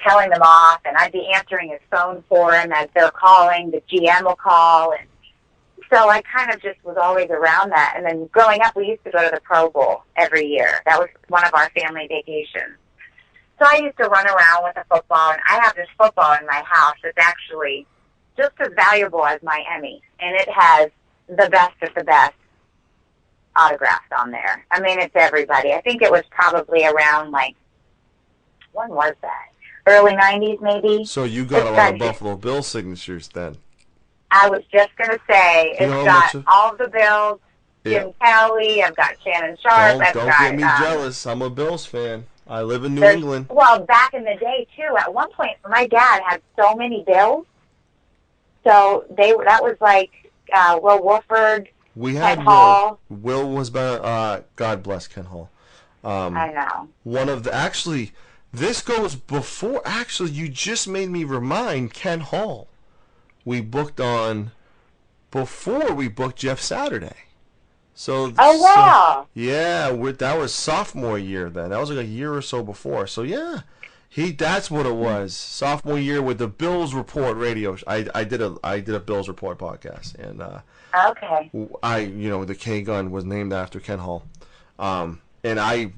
telling them off. And I'd be answering his phone for him as they're calling. The GM will call. And so I kind of just was always around that. And then growing up, we used to go to the Pro Bowl every year. That was one of our family vacations. So I used to run around with a football. And I have this football in my house that's actually just as valuable as my Emmy. And it has the best of the best autographs on there. I mean, it's everybody. I think it was probably around, when was that? Early 90s, maybe? So you got a lot of Buffalo Bills signatures then. I was just going to say, it's got all of the Bills, Jim Kelly, I've got Shannon Sharp. Don't get me jealous. I'm a Bills fan. I live in New England. Well, back in the day, too, at one point, my dad had so many Bills. So that was like Will Wolford, we had Ken Hall. Will was better. God bless Ken Hall. I know. One of the this goes before. Actually, you just made me remind Ken Hall. We booked on before we booked Jeff Saturday. So. Oh wow. So, yeah, that was sophomore year then. That was like a year or so before. So yeah. That's what it was. Sophomore year with the Bills Report radio. I did a Bills Report podcast, and okay. The K gun was named after Ken Hall, and I've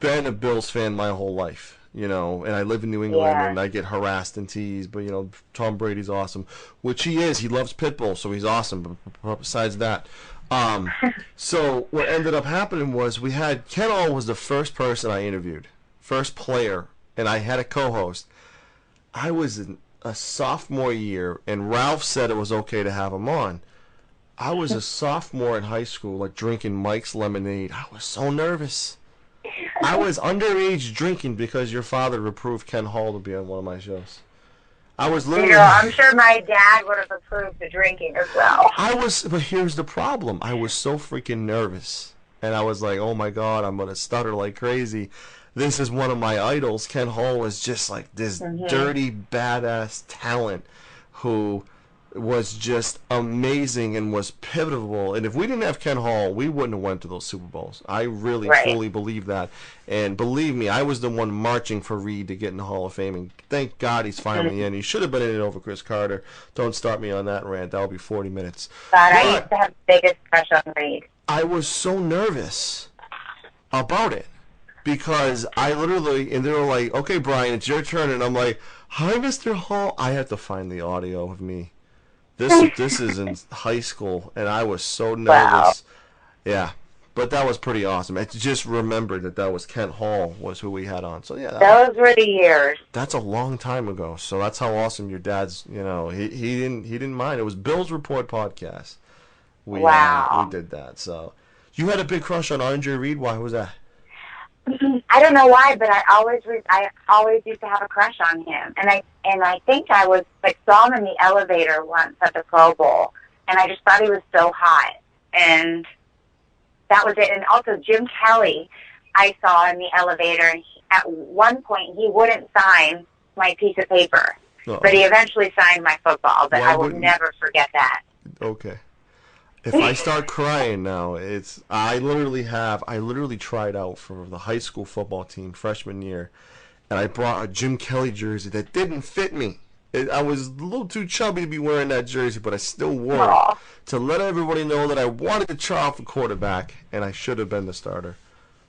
been a Bills fan my whole life, and I live in New England, and I get harassed and teased, but Tom Brady's awesome, which he is. He loves pit bulls, so he's awesome. But besides that, so what ended up happening was Ken Hall was the first person I interviewed, first player. And I had a co-host. I was in a sophomore year, and Ralph said it was okay to have him on. I was a sophomore in high school, drinking Mike's lemonade. I was so nervous. I was underage drinking because your father approved Ken Hall to be on one of my shows. I was literally... I'm sure my dad would have approved the drinking as well. But here's the problem. I was so freaking nervous. And I was like, oh my God, I'm going to stutter like crazy. This is one of my idols. Ken Hall is just like this dirty, badass talent who was just amazing and was pivotal. And if we didn't have Ken Hall, we wouldn't have went to those Super Bowls. I really, truly believe that. And believe me, I was the one marching for Reed to get in the Hall of Fame. And thank God he's finally in. He should have been in it over Chris Carter. Don't start me on that rant. That'll be 40 minutes. But I used to have the biggest crush on Reed. I was so nervous about it. Because I literally, and they were like, okay, Brian, it's your turn. And I'm like, hi, Mr. Hall. I had to find the audio of me. This is in high school, and I was so nervous. Wow. Yeah, but that was pretty awesome. I just remembered that was Kent Hall was who we had on. So yeah, those were the years. That's a long time ago. So that's how awesome your dad's. You know, he didn't mind. It was Bill's Report podcast. We did that. So you had a big crush on Andre Reed. Why was that? I don't know why, but I always used to have a crush on him, and I think I was like saw him in the elevator once at the Pro Bowl, and I just thought he was so hot, and that was it. And also Jim Kelly, I saw in the elevator, and at one point he wouldn't sign my piece of paper, but he eventually signed my football. But I will never forget that. Okay. If I start crying now, I literally tried out for the high school football team freshman year, and I brought a Jim Kelly jersey that didn't fit me. I was a little too chubby to be wearing that jersey, but I still wore it to let everybody know that I wanted to try out for quarterback, and I should have been the starter.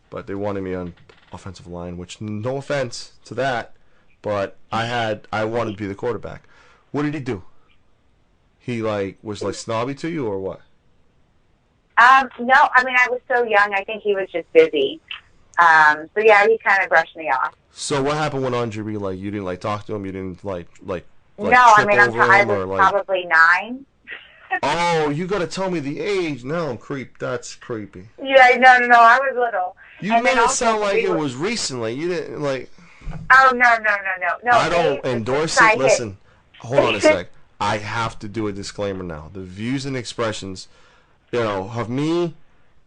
But they wanted me on offensive line, which, no offense to that, but I wanted to be the quarterback. What did he do? He was snobby to you or what? No, I mean, I was so young, I think he was just busy. So yeah, he kind of brushed me off. So what happened when Andre Reed, you didn't talk to him, you didn't no, I mean, I was probably 9. Oh, you gotta tell me the age. No, that's creepy. Yeah, no, I was little. You made it sound like it was recently. You didn't Oh, no. I don't endorse it. Listen, hold on a sec. I have to do a disclaimer now. The views and expressions of me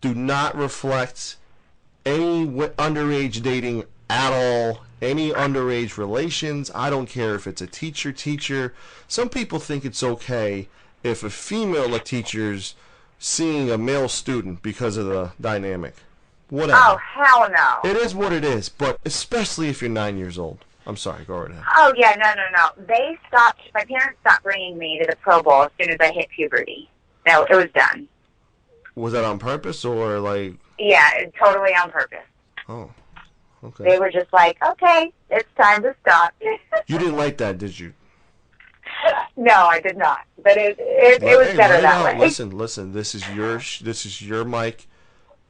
do not reflect any underage dating at all, any underage relations. I don't care if it's a teacher. Some people think it's okay if a female teacher's seeing a male student because of the dynamic. Whatever. Oh, hell no. It is what it is, but especially if you're 9 years old. I'm sorry, go right ahead. Oh, yeah, no. My parents stopped bringing me to the Pro Bowl as soon as I hit puberty. No, it was done. Was that on purpose or Yeah, totally on purpose. Oh, okay. They were just like, okay, it's time to stop. You didn't like that, did you? No, I did not. But it was better that way. Listen. This is your mic.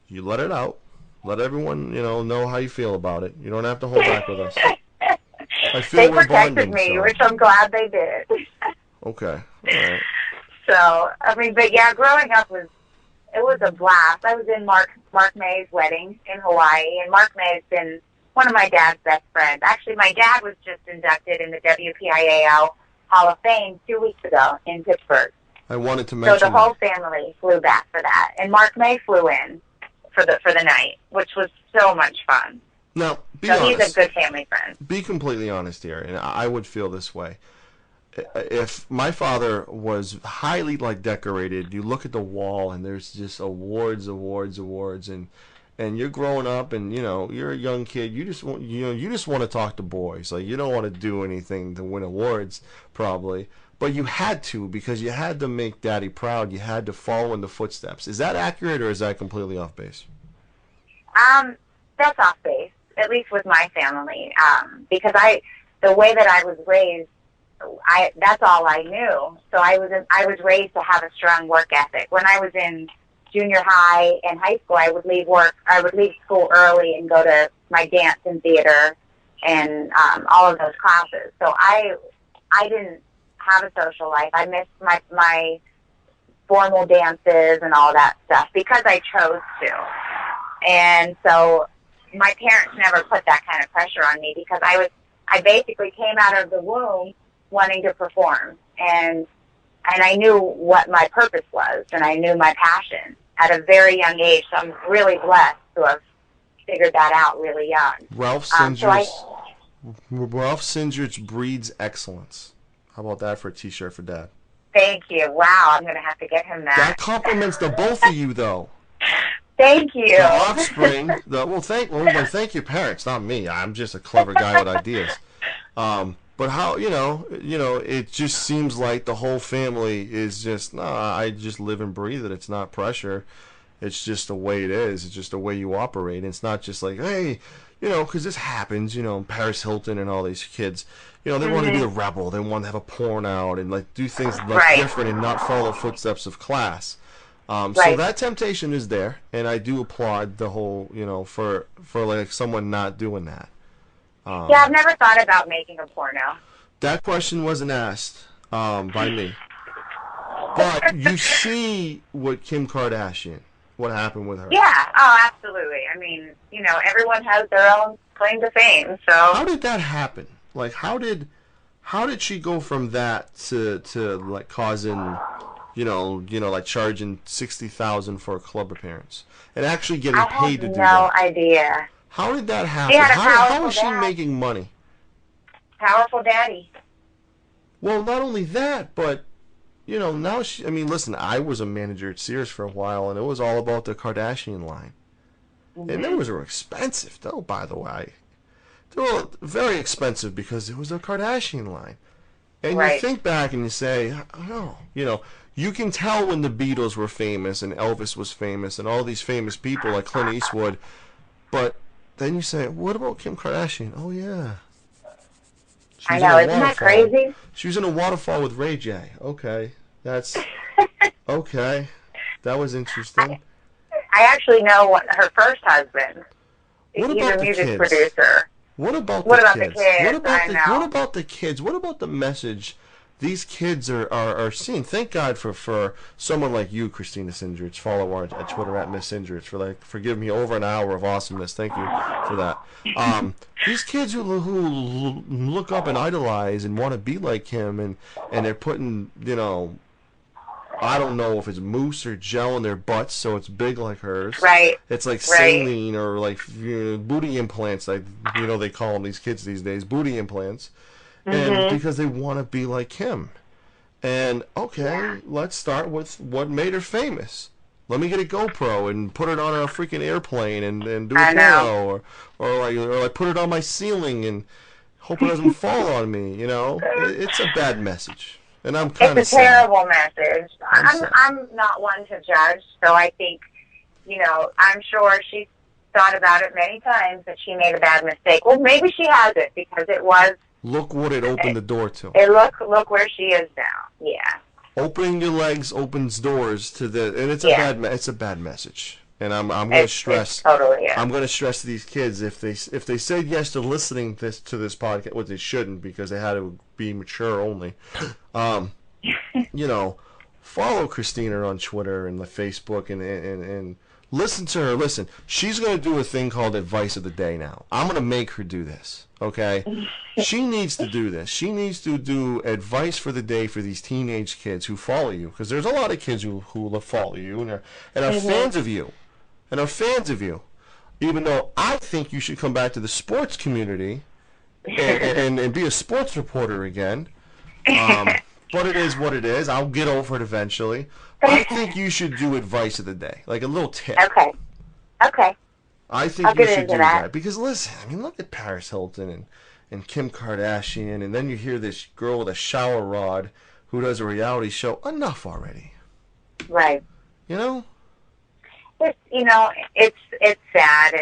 You let it out. Let everyone know how you feel about it. You don't have to hold back with us. I feel they protected me, which I'm glad they did. Okay. All right. So, I mean, but yeah, growing up was a blast. I was in Mark May's wedding in Hawaii, and Mark May has been one of my dad's best friends. Actually, my dad was just inducted in the WPIAL Hall of Fame 2 weeks ago in Pittsburgh. I wanted to mention so the whole family flew back for that, and Mark May flew in for the night, which was so much fun. Now, be honest. He's a good family friend. Be completely honest here, and I would feel this way. If my father was highly decorated, you look at the wall and there's just awards, and you're growing up and you're a young kid. You just want to talk to boys. You don't want to do anything to win awards probably, but you had to because you had to make Daddy proud. You had to follow in the footsteps. Is that accurate or is that completely off base? That's off base, at least with my family, because the way that I was raised. That's all I knew. So I was raised to have a strong work ethic. When I was in junior high and high school, I would leave school early and go to my dance and theater and all of those classes. So I didn't have a social life. I missed my formal dances and all that stuff because I chose to. And so my parents never put that kind of pressure on me because I basically came out of the womb wanting to perform, and I knew what my purpose was, and I knew my passion at a very young age. So I'm really blessed to have figured that out really young. Ralph Cindrich breeds excellence. How about that for a T-shirt for Dad? Thank you. Wow, I'm going to have to get him that. That compliments the both of you, though. Thank you. The offspring. Thank your parents, not me. I'm just a clever guy with ideas. But how, it just seems like the whole family is just, I just live and breathe it. It's not pressure. It's just the way it is. It's just the way you operate. And it's not just like, hey, because this happens, Paris Hilton and all these kids, they want to be the rebel. They want to have a porn out and like do things like different and not follow the footsteps of class. So that temptation is there, and I do applaud the whole, for like someone not doing that. Yeah, I've never thought about making a porno. That question wasn't asked by me. But you see what Kim Kardashian, what happened with her. Yeah, absolutely. I mean, everyone has their own claim to fame, so. How did that happen? Like, how did she go from that to like causing, like charging $60,000 for a club appearance and actually getting paid to do that? I have no idea. How did that happen? How is she making money? Powerful daddy. Well, not only that, but now listen, I was a manager at Sears for a while, and it was all about the Kardashian line. And those were expensive, though, by the way. They were very expensive because it was a Kardashian line. And you think back and you say, oh, you can tell when the Beatles were famous and Elvis was famous and all these famous people like Clint Eastwood, but then you say, what about Kim Kardashian? Oh, yeah. I know, isn't that crazy? She was in a waterfall with Ray J. Okay. That's... okay. That was interesting. I actually know her first husband. He's a music producer. What about the kids? What about the kids? What about the message these kids are seeing? Thank God for someone like you, Christina Cindrich. Follow her at Twitter at Miss Cindrich for giving me over an hour of awesomeness. Thank you for that. These kids who look up and idolize and want to be like him, and they're putting I don't know if it's mousse or gel in their butts so it's big like hers. Right. It's like saline or like booty implants, like they call them, these kids these days, booty implants. And because they want to be like him. And let's start with what made her famous. Let me get a GoPro and put it on a freaking airplane and do a porno, or like put it on my ceiling and hope it doesn't fall on me. It's a bad message. And I'm kind of It's a terrible message. I'm not one to judge, so I think, I'm sure she thought about it many times that she made a bad mistake. Well, maybe she hasn't, because it was. Look what it opened the door to. Look where she is now. Yeah. Opening your legs opens doors to and it's a bad message. And I'm going to stress. Totally is. I'm going to stress to these kids if they said yes to listening to this podcast, well, they shouldn't, because they had to be mature only. Follow Christina on Twitter and the Facebook and listen to her. Listen, she's going to do a thing called Advice of the Day now. I'm going to make her do this. Okay? She needs to do this. She needs to do advice for the day for these teenage kids who follow you, because there's a lot of kids who follow you and are fans of you. And are fans of you, even though I think you should come back to the sports community and be a sports reporter again. But it is what it is. I'll get over it eventually. I think you should do advice of the day, like a little tip. Okay. I think you should do that. Because listen, look at Paris Hilton and Kim Kardashian, and then you hear this girl with a shower rod who does a reality show. Enough already. Right. It's sad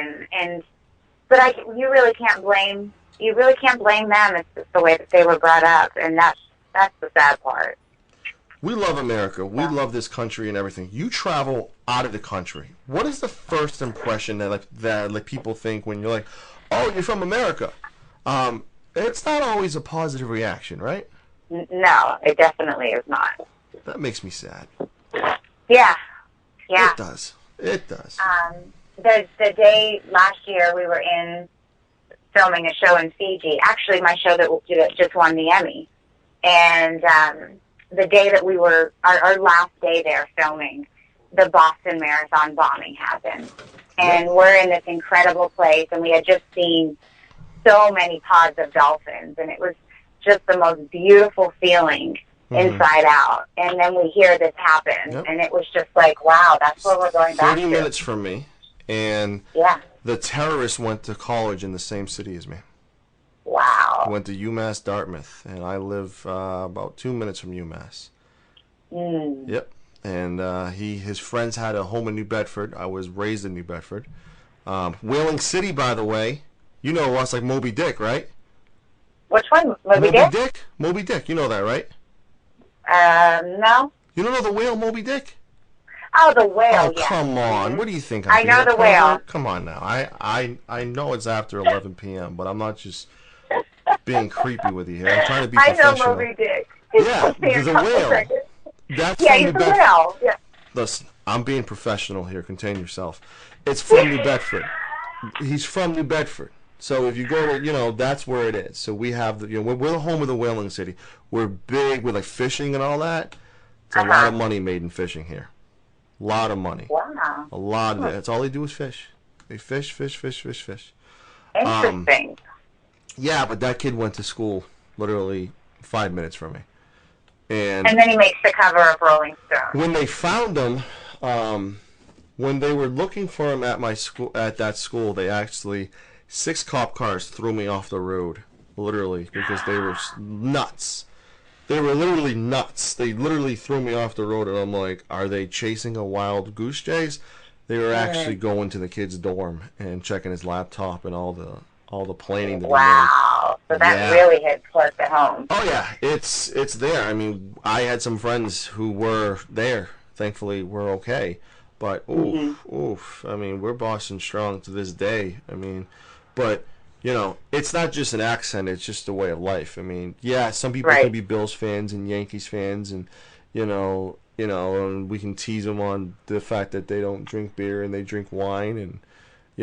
but you really can't blame them. It's just the way that they were brought up, and that's the sad part. We love America. We love this country and everything. You travel out of the country. What is the first impression that people think when you're like, "Oh, you're from America"? It's not always a positive reaction, right? No, it definitely is not. That makes me sad. Yeah. It does. It does. The day last year we were filming a show in Fiji. Actually, my show that just won the Emmy. And the day that we were, our last day there filming, the Boston Marathon bombing happened. And we're in this incredible place, and we had just seen so many pods of dolphins, and it was just the most beautiful feeling inside out. And then we hear this happen. Yep. And it was just like, wow, that's where we're going back to. 30 minutes from me. And Yeah. the terrorist went to college in the same city as me. Wow. He went to UMass Dartmouth. And I live about 2 minutes from UMass. Yep. And his friends had a home in New Bedford. I was raised in New Bedford. Whaling City, by the way. You know us like Moby Dick, right? Which one? Moby Dick? Moby Dick. You know that, right? No. You don't know the whale Moby Dick? Oh, the whale, Oh, yeah. come on. What do you think? I know the whale. Come on now. I know it's after 11 p.m., but I'm not just being creepy with you here. I'm trying to be professional. I know Moby Dick. Yeah, there's a whale. That's yeah, from he's New a Bedford. whale. Yeah. Listen, I'm being professional here. Contain yourself. It's from New Bedford. He's from New Bedford. So if you go to, that's where it is. So we have, we're the home of the whaling city. We're big with like fishing and all that. It's a lot of money made in fishing here. A lot of money. Wow. A lot of it. That's all they do is fish. They fish. Interesting. Yeah, but that kid went to school literally 5 minutes from me. And then he makes the cover of Rolling Stone. When they found him, when they were looking for him at that school, they actually 6 cop cars threw me off the road, literally, because they were nuts. They were literally nuts. They literally threw me off the road, and I'm like, are they chasing a wild goose chase? They were actually going to the kid's dorm and checking his laptop and all the planning that he made. Wow. So that really hit close to home. Oh yeah, it's there. I mean, I had some friends who were there. Thankfully, we're okay. But oof. I mean, we're Boston strong to this day. I mean, but it's not just an accent. It's just a way of life. I mean, yeah, some people can be Bills fans and Yankees fans, and and we can tease them on the fact that they don't drink beer and they drink wine and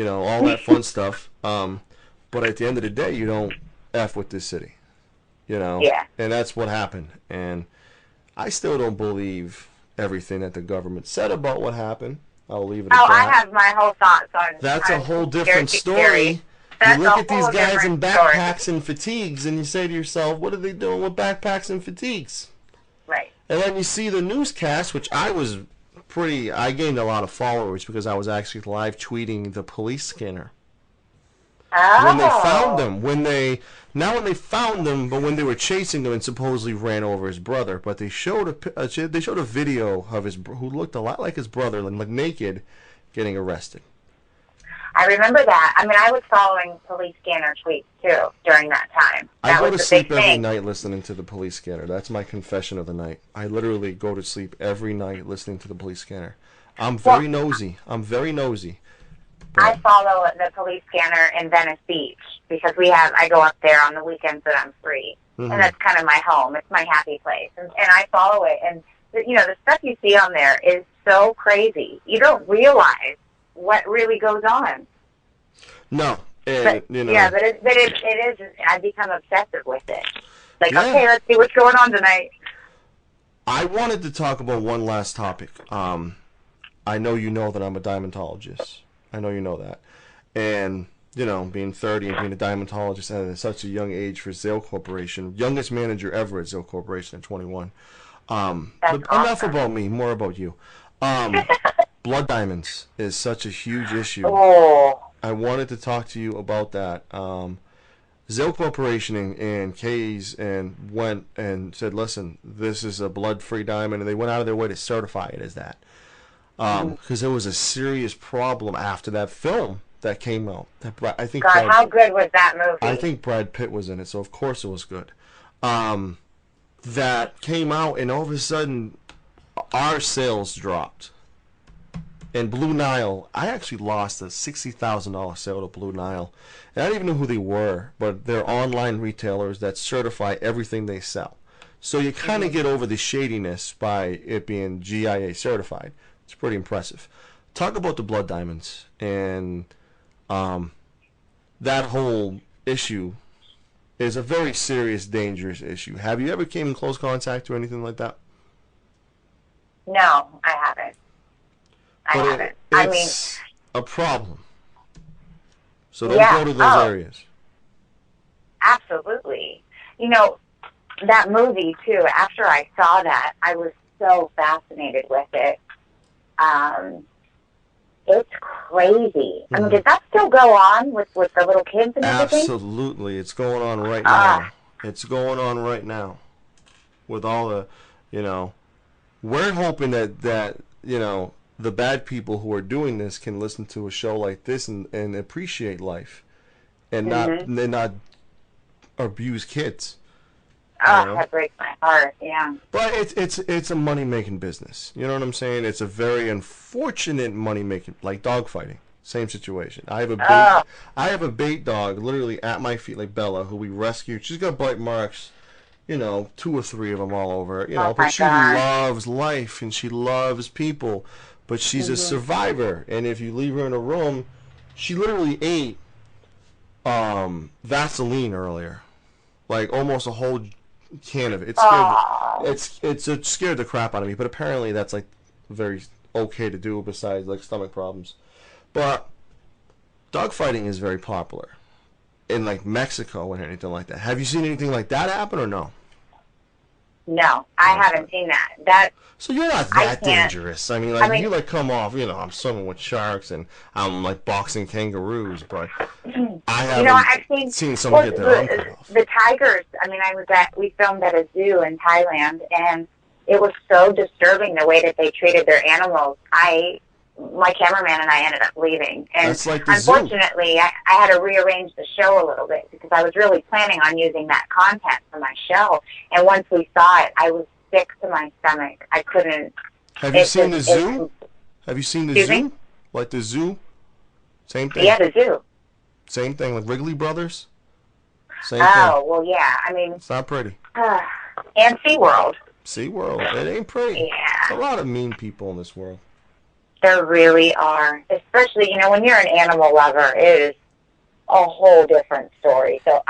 all that fun stuff. But at the end of the day, you don't F with this city, Yeah. And that's what happened. And I still don't believe everything that the government said about what happened. I'll leave it at that. I have my whole thoughts on That's a whole different story. You look at these guys in backpacks and fatigues, and you say to yourself, what are they doing with backpacks and fatigues? Right. And then you see the newscast, which I gained a lot of followers because I was actually live tweeting the police scanner. Oh. When they found him, when they were chasing him and supposedly ran over his brother, but they showed a video of who looked a lot like his brother, like naked, getting arrested. I remember that. I mean, I was following police scanner tweets too during that time. I go to sleep every night listening to the police scanner. That's my confession of the night. I literally go to sleep every night listening to the police scanner. I'm very nosy. I follow the police scanner in Venice Beach because I go up there on the weekends that I'm free. And that's kind of my home. It's my happy place. And I follow it. And, the stuff you see on there is so crazy. You don't realize what really goes on. No. Yeah, but it is, I become obsessive with it. Like, okay, let's see what's going on tonight. I wanted to talk about one last topic. I know you know that I'm a diamondologist. I know you know that. And, being 30 and being a diamondologist at such a young age for Zale Corporation, youngest manager ever at Zale Corporation at 21. Enough about me, more about you. Blood diamonds is such a huge issue. Oh. I wanted to talk to you about that. Zale Corporation and K's went and said, listen, this is a blood-free diamond, and they went out of their way to certify it as that. Because there was a serious problem after that film that came out. How good was that movie? I think Brad Pitt was in it, so of course it was good. That came out, and all of a sudden, our sales dropped. And Blue Nile, I actually lost a $60,000 sale to Blue Nile. And I don't even know who they were, but they're online retailers that certify everything they sell. So you kind of get over the shadiness by it being GIA certified. It's pretty impressive. Talk about the blood diamonds and that whole issue is a very serious, dangerous issue. Have you ever came in close contact or anything like that? No, I haven't. It's a problem. So don't go to those areas. Absolutely. that movie too. After I saw that, I was so fascinated with it. It's crazy. I mean, does that still go on with the little kids and everything? Absolutely, it's going on right now. It's going on right now, with all the, we're hoping that the bad people who are doing this can listen to a show like this and appreciate life, and not abuse kids. That breaks my heart. Yeah. But it's a money making business. You know what I'm saying? It's a very unfortunate money making, like dog fighting. Same situation. I have a bait dog literally at my feet, like Bella, who we rescued. She's got bite marks, 2 or 3 of them all over. But she loves life and she loves people. But she's a survivor, and if you leave her in a room, she literally ate Vaseline earlier, like almost a whole can of it. It scared the crap out of me. But apparently that's like very okay to do, besides like stomach problems. But dog fighting is very popular in like Mexico and anything like that. Have you seen anything like that happen or no? No, I haven't seen that. So you're not that dangerous. I mean, you like come off, I'm swimming with sharks and I'm like boxing kangaroos, but I haven't I've seen someone get their arm cut off. The tigers, we filmed at a zoo in Thailand, and it was so disturbing the way that they treated their animals. My cameraman and I ended up leaving. And that's like the unfortunately, zoo. I had to rearrange the show a little bit because I was really planning on using that content for my show. And once we saw it, I was sick to my stomach. I couldn't. Have you seen the zoo? Have you seen the zoo? Like the zoo? Same thing? Yeah, the zoo. Same thing, like Wrigley Brothers? Same thing. Oh, well, yeah. It's not pretty. And SeaWorld. SeaWorld. It ain't pretty. Yeah. There's a lot of mean people in this world. There really are. Especially, when you're an animal lover, it is a whole different story. So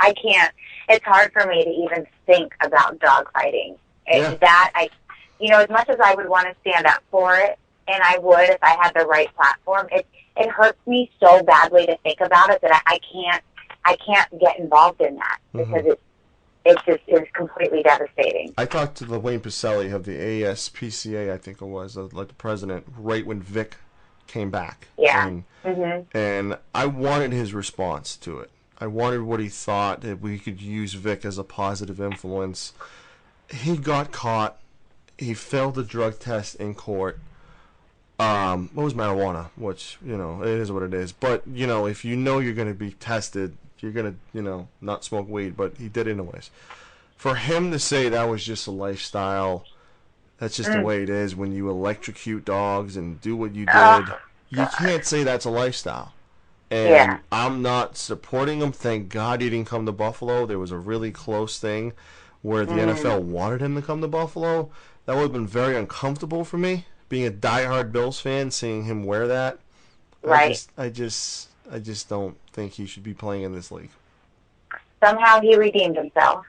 it's hard for me to even think about dog fighting. Yeah. As much as I would want to stand up for it, and I would if I had the right platform, it hurts me so badly to think about it that I can't get involved in that because it is completely devastating. I talked to the Wayne Pacelli of the ASPCA, I think it was, like the president, right when Vic came back. Yeah. And I wanted his response to it. I wanted what he thought, that we could use Vic as a positive influence. He got caught. He failed the drug test in court. What was marijuana? Which, it is what it is. But, if you're going to be tested, you're going to, not smoke weed. But he did anyways. For him to say that was just a lifestyle, that's just the way it is. When you electrocute dogs and do what you did, you can't say that's a lifestyle. And I'm not supporting him. Thank God he didn't come to Buffalo. There was a really close thing where the NFL wanted him to come to Buffalo. That would have been very uncomfortable for me, being a diehard Bills fan, seeing him wear that. Right. I just don't think he should be playing in this league. Somehow he redeemed himself.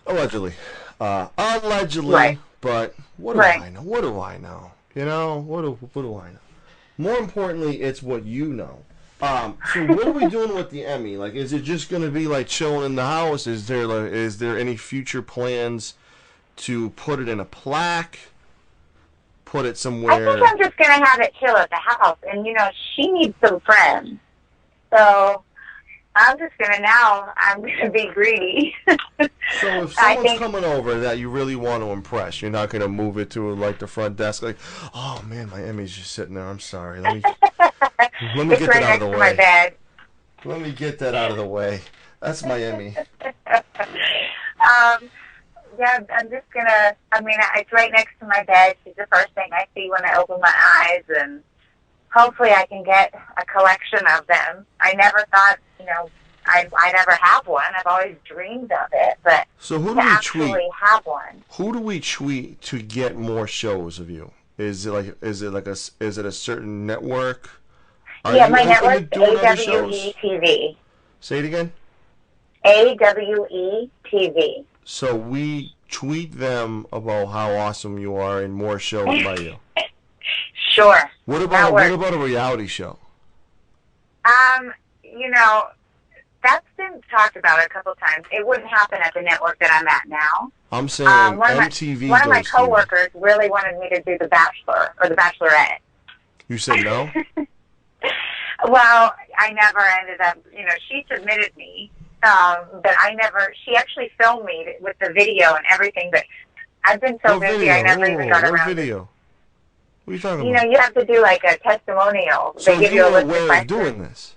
Allegedly. Allegedly. Right. But what do I know? What do I know? What do I know? More importantly, it's what you know. So what are we doing with the Emmy? Like, is it just going to be like chilling in the house? Is there any future plans to put it in a plaque? Put it somewhere? I think I'm just going to have it chill at the house. And, she needs some friends. So I'm going to be greedy. So if someone's coming over that you really want to impress, you're not going to move it to like the front desk like, oh man, my Emmy's just sitting there. I'm sorry. Let me get that out of the way. My bed. Let me get that out of the way. That's my Emmy. Yeah, I'm just going to, it's right next to my bed. She's the first thing I see when I open my eyes, and hopefully I can get a collection of them. I never thought, I'd ever have one. I've always dreamed of it, but so who do to we actually tweet? Have one. Who do we tweet to get more shows of you? Is it a certain network? My network's AWE TV. Say it again. AWE TV. So we tweet them about how awesome you are and more shows by you. Sure. What about a reality show? That's been talked about it a couple times. It wouldn't happen at the network that I'm at now. I'm saying MTV one of my goes to coworkers really wanted me to do The Bachelor or The Bachelorette. you. You said no? Well, I never ended up, she submitted me, but she actually filmed me with the video and everything, but I've been so busy video? I never even got what around video? What are you talking about? You have to do like a testimonial. So they give you you a were list of aware of questions. doing this?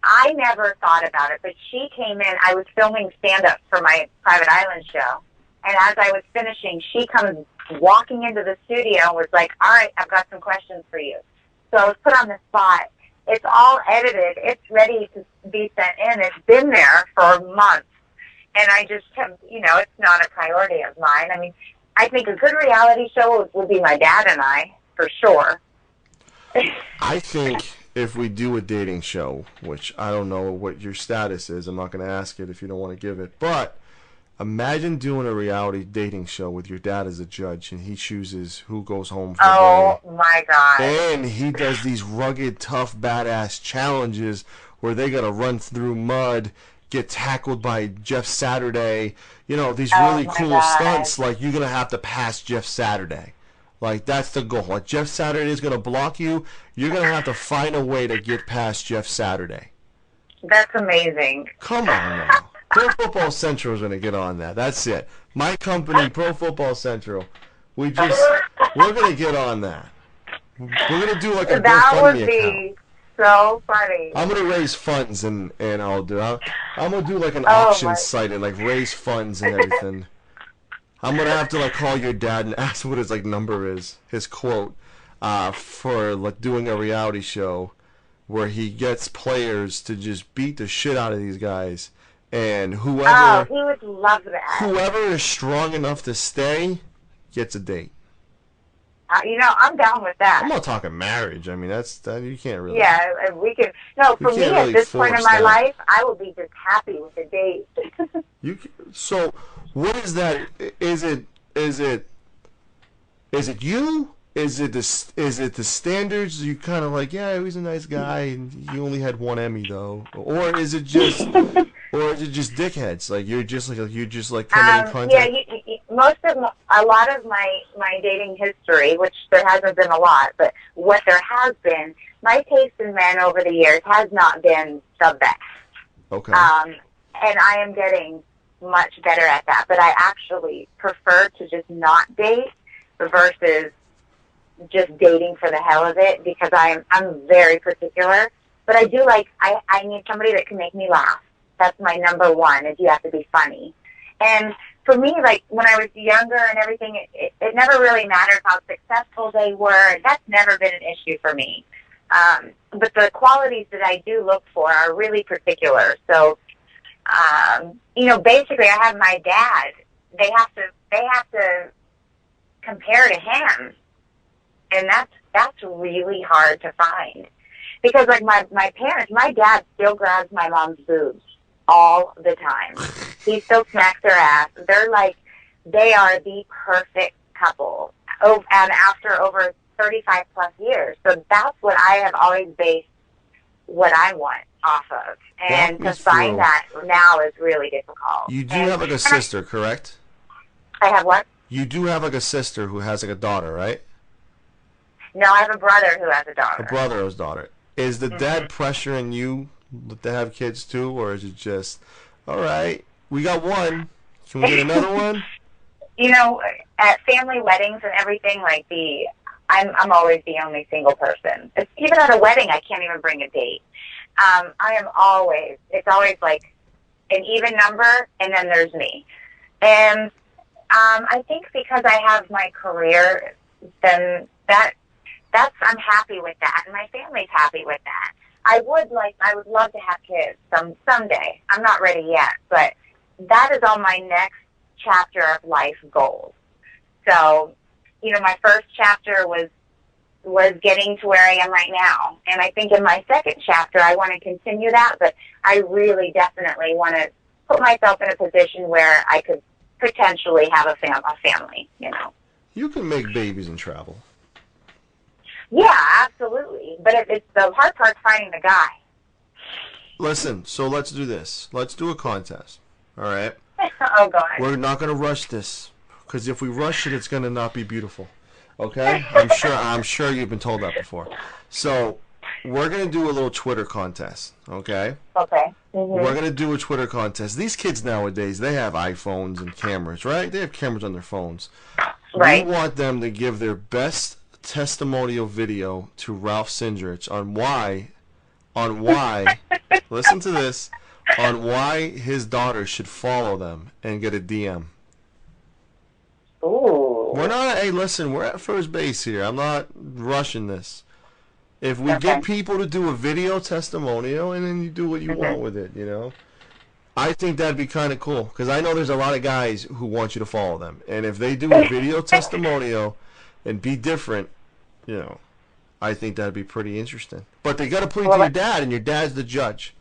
I never thought about it, but she came in. I was filming stand-up for my private island show, and as I was finishing, she comes walking into the studio and was like, all right, I've got some questions for you. So I was put on the spot. It's all edited. It's ready to be sent in. It's been there for months, and I just have, it's not a priority of mine. I mean, I think a good reality show would be my dad and I, for sure. I think if we do a dating show, which I don't know what your status is, I'm not going to ask it if you don't want to give it, but imagine doing a reality dating show with your dad as a judge, and he chooses who goes home for the day. Oh, my God. And he does these rugged, tough, badass challenges where they got to run through mud, get tackled by Jeff Saturday, these really cool stunts. Like, you're going to have to pass Jeff Saturday. Like, that's the goal. Like, Jeff Saturday is going to block you. You're going to have to find a way to get past Jeff Saturday. That's amazing. Come on now. Pro Football Central is going to get on that. That's it. My company, Pro Football Central, we're going to get on that. We're going to do like a that GoFundMe would be account. So funny. I'm going to raise funds, and I'm going to do like an auction site and like raise funds and everything. I'm going to have to like call your dad and ask what his like number is, his quote, for like doing a reality show where he gets players to just beat the shit out of these guys, and whoever he would love that. Whoever is strong enough to stay gets a date. I'm down with that. I'm not talking marriage. I mean, that you can't really. Yeah, we can. No, for me at this point in my life, I would be just happy with the date. So, what is that? Is it you? Is it the standards? You kind of like, yeah, he's a nice guy, and he only had one Emmy though, or is it just dickheads? Like you're just like coming in contact. Yeah, a lot of my dating history, which there hasn't been a lot, but what there has been, my taste in men over the years has not been the best. Okay. And I am getting much better at that, but I actually prefer to just not date versus just dating for the hell of it, because I'm very particular. But I do I need somebody that can make me laugh. That's my number one, is you have to be funny. And for me, like when I was younger and everything, it never really mattered how successful they were. That's never been an issue for me. But the qualities that I do look for are really particular. So, basically I have my dad. They have to compare to him. And that's really hard to find, because like my parents, my dad still grabs my mom's boobs all the time. He still smacks her ass. They are the perfect couple. Oh, and after over 35 plus years, so that's what I have always based what I want off of. And to find that now is really difficult. You do have like a sister, correct? I have what? You do have like a sister who has like a daughter, right? No, I have a brother who has a daughter. A brother who's daughter. Is the dad pressuring you to have kids too, or is it just, all right, we got one, can we get another one? At family weddings and everything, I'm always the only single person. Even at a wedding, I can't even bring a date. It's always like an even number, and then there's me. And I think because I have my career, then I'm happy with that, and my family's happy with that. I would love to have kids someday. I'm not ready yet, but that is on my next chapter of life goals. So, my first chapter was getting to where I am right now, and I think in my second chapter I want to continue that, but I really definitely want to put myself in a position where I could potentially have a family. You can make babies and travel. Yeah, absolutely. But it's the hard part finding the guy. listen. So let's do this. Let's do a contest. All right. Oh God. We're not gonna rush this, because if we rush it, it's gonna not be beautiful. Okay? I'm sure you've been told that before. So we're gonna do a little Twitter contest. Okay? Okay. Mm-hmm. We're gonna do a Twitter contest. These kids nowadays, they have iPhones and cameras, right? They have cameras on their phones. Right. We want them to give their best testimonial video to Ralph Cindrich on why, listen to this, on why his daughter should follow them and get a DM. Ooh. We're not, hey, listen, we're at first base here. I'm not rushing this. If we get people to do a video testimonial, and then you do what you want with it, you know, I think that'd be kind of cool, because I know there's a lot of guys who want you to follow them, and if they do a video testimonial and be different, you know, I think that'd be pretty interesting. But they got to put it to your dad, and your dad's the judge.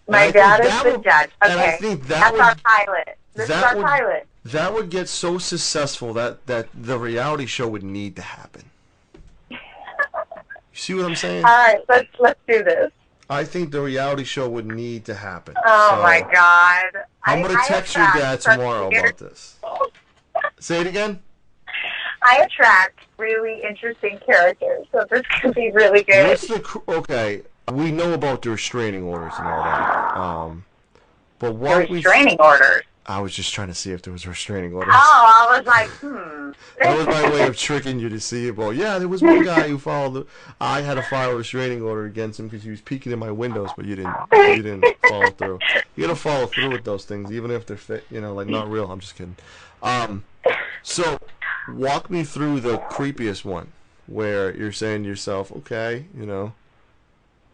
My dad is the judge. Okay, and I think that's our pilot. This is our pilot. That would get so successful that the reality show would need to happen. You see what I'm saying? All right, let's do this. I think the reality show would need to happen. Oh my God! I'm gonna text your dad tomorrow about this. Say it again. I attract really interesting characters, so this could be really good. Okay? We know about the restraining orders and all that. But what restraining orders? I was just trying to see if there was restraining orders. Oh, I was like, That was my way of tricking you to see it. Well, yeah, there was one guy who I had to file a restraining order against him because he was peeking in my windows, but you didn't follow through. You gotta follow through with those things, even if they're fit, you know, like not real. I'm just kidding. So walk me through the creepiest one, where you're saying to yourself, okay, you know,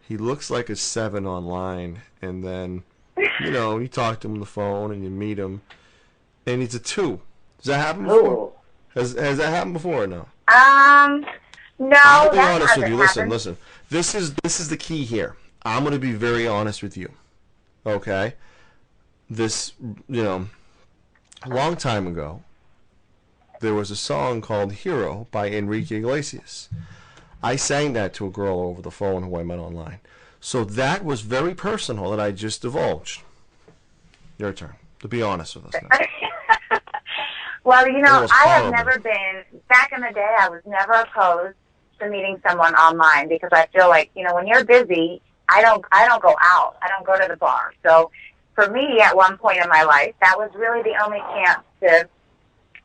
he looks like a 7 online, and then, you know, you talk to him on the phone and you meet him, and he's a 2. Does that happen before? Ooh. Has that happened before or no? No. I'll be honest with you. Listen. This is the key here. I'm going to be very honest with you. Okay? This, you know, a long time ago, there was a song called Hero by Enrique Iglesias. I sang that to a girl over the phone who I met online. So that was very personal that I just divulged. Your turn, to be honest with us now. Well, you know, I have never been, back in the day, I was never opposed to meeting someone online, because I feel like, you know, when you're busy, I don't go out. I don't go to the bar. So for me, at one point in my life, that was really the only chance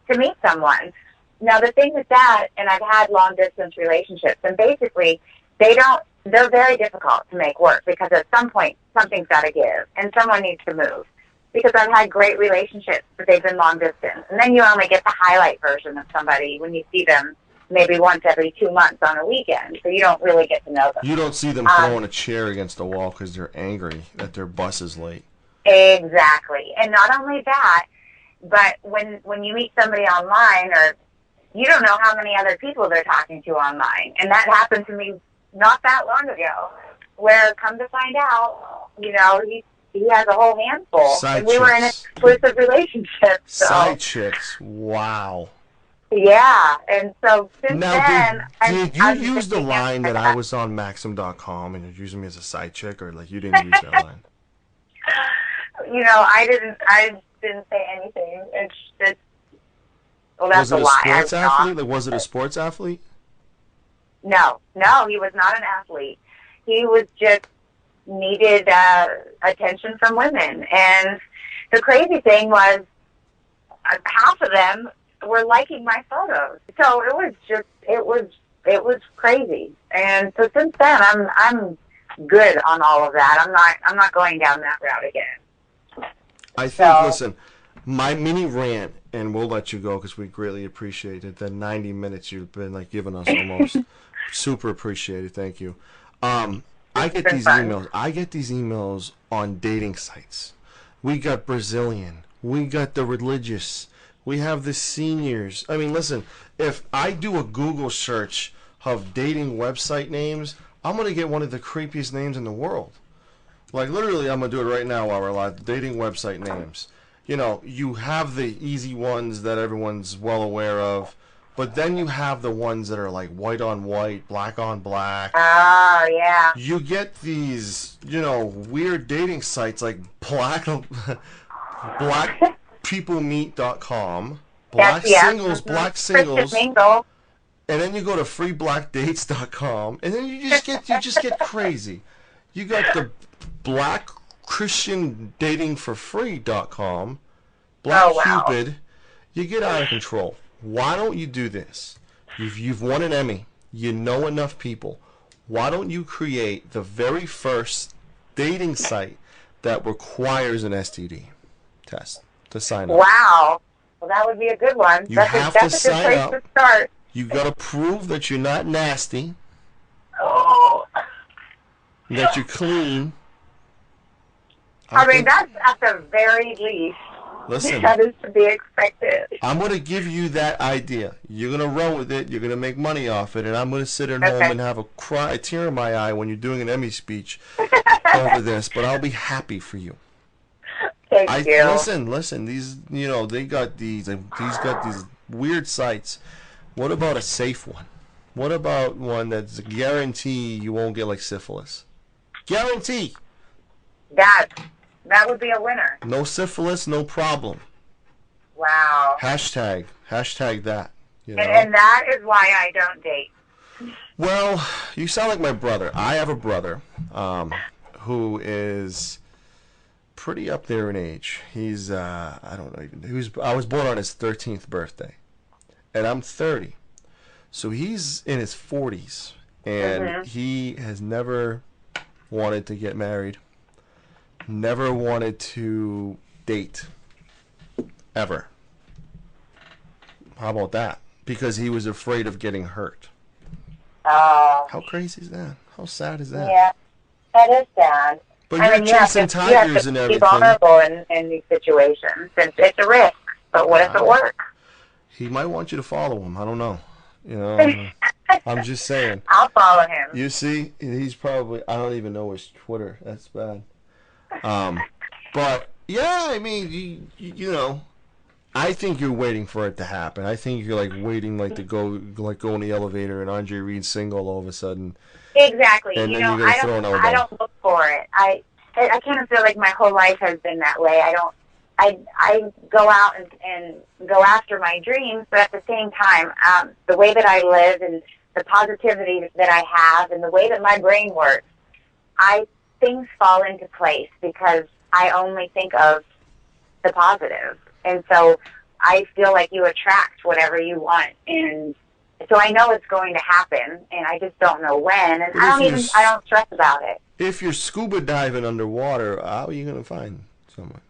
to meet someone. Now, the thing with that, and I've had long-distance relationships, and basically, they're very difficult to make work, because at some point, something's got to give, and someone needs to move. Because I've had great relationships, but they've been long-distance. And then you only get the highlight version of somebody when you see them maybe once every 2 months on a weekend, so you don't really get to know them. You don't see them throwing a chair against the wall because they're angry that their bus is late. Exactly. And not only that, but when you meet somebody online, or you don't know how many other people they're talking to online. And that happened to me not that long ago, where, come to find out, you know, he has a whole handful. And we were in an exclusive relationship. So. Side chicks. Wow. Yeah. And so since then... Did you use the line that I was on Maxim.com and you're using me as a side chick, or like you didn't use that line? You know, I didn't say anything. It's well, that's was it a lie. Sports athlete? Like, was it a sports athlete? No, he was not an athlete. He was just needed attention from women. And the crazy thing was, half of them were liking my photos. So it was crazy. And so since then, I'm good on all of that. I'm not going down that route again. I think, listen, my mini rant, and we'll let you go because we greatly appreciate it. The 90 minutes you've been like giving us almost. Super appreciated. Thank you. I get these emails. I get these emails on dating sites. We got Brazilian. We got the religious. We have the seniors. I mean, listen, if I do a Google search of dating website names, I'm going to get one of the creepiest names in the world. Like, literally, I'm going to do it right now while we're live. Dating website names. You know, you have the easy ones that everyone's well aware of. But then you have the ones that are like white on white, black on black. Oh, yeah. You get these, weird dating sites like blackpeoplemeet.com, black singles, black singles. Mingle. And then you go to freeblackdates.com, and then you just get crazy. You got the Black Christian Dating for Free.com, Black Cupid. You get out of control. Why don't you do this? You've won an Emmy. You know enough people. Why don't you create the very first dating site that requires an STD test to sign up? Wow. Well, that would be a good one. That's a good place to start. You got to prove that you're not nasty. Oh. That you're clean. I mean, that's at the very least. Listen. That is to be expected. I'm going to give you that idea. You're going to run with it. You're going to make money off it. And I'm going to sit at home and have a tear in my eye when you're doing an Emmy speech over this. But I'll be happy for you. Thank you. Listen. These, they got these weird sites. What about a safe one? What about one that's a guarantee you won't get like syphilis? Guarantee. That would be a winner. No syphilis, no problem. Wow. Hashtag that. And that is why I don't date. Well, you sound like my brother. I have a brother who is pretty up there in age. He's I don't know. I was born on his 13th birthday. And I'm 30. So he's in his 40s. And he has never wanted to get married. Never wanted to date. Ever. How about that? Because he was afraid of getting hurt. Oh. How crazy is that? How sad is that? Yeah. That is sad. But you're chasing tigers and everything. You have to be vulnerable in these situations. It's a risk. But what if it works? He might want you to follow him. I don't know. I'm just saying. I'll follow him. You see, he's probably, I don't even know his Twitter. That's bad. But, yeah, I mean, I think you're waiting for it to happen. I think you're, waiting, to go in the elevator and Andre Reed's single all of a sudden. Exactly. And then you're going to throw an elbow. I don't look for it. I kind of feel like my whole life has been that way. I go out and go after my dreams, but at the same time, the way that I live and the positivity that I have and the way that my brain works, things fall into place because I only think of the positive. And so I feel like you attract whatever you want. And so I know it's going to happen, and I just don't know when. And I don't stress about it. If you're scuba diving underwater, how are you going to find someone?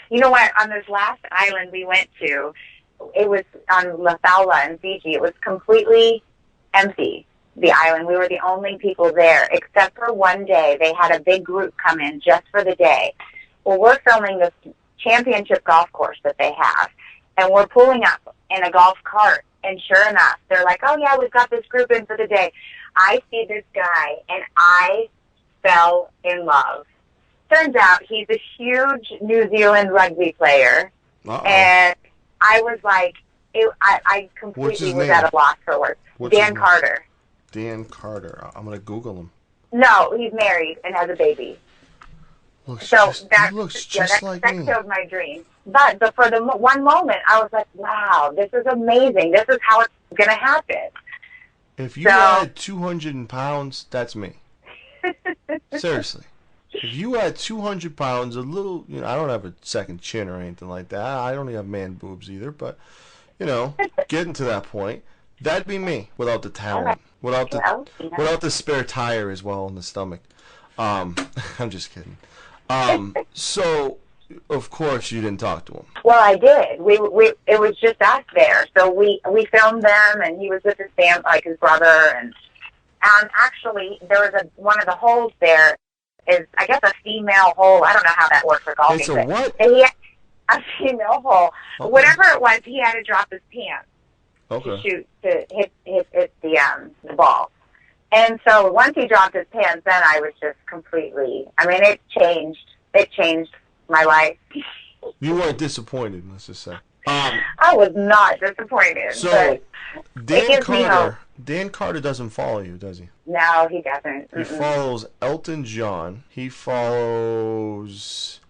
You know what? On this last island we went to, it was on La Faula in Fiji. It was completely empty, the island. We were the only people there, except for one day. They had a big group come in just for the day. Well, we're filming this championship golf course that they have, and we're pulling up in a golf cart, and sure enough, they're like, oh, yeah, we've got this group in for the day. I see this guy, and I fell in love. Turns out he's a huge New Zealand rugby player. And I was like, I completely was at a loss for words. Dan Carter. Dan Carter. I'm going to Google him. No, he's married and has a baby. He looks just like me. That killed my dream. But for the one moment, I was like, wow, this is amazing. This is how it's going to happen. If you had 200 pounds, that's me. Seriously. If you had 200 pounds, a little, I don't have a second chin or anything like that. I don't even have man boobs either, but, getting to that point, that'd be me without the talent, without the spare tire as well in the stomach. I'm just kidding. So, of course, you didn't talk to him. Well, I did. It was just us there. So we filmed them, and he was with his family, like his brother, and actually there was one of the holes there is, I guess, a female hole. I don't know how that works for golfing. It's a what? A female hole. Okay. Whatever it was, he had to drop his pants to hit the ball. And so once he dropped his pants, then I was just completely, it changed my life. You weren't disappointed, let's just say. I was not disappointed. So, but Dan Carter doesn't follow you, does he? No, he doesn't. He follows Elton John. He follows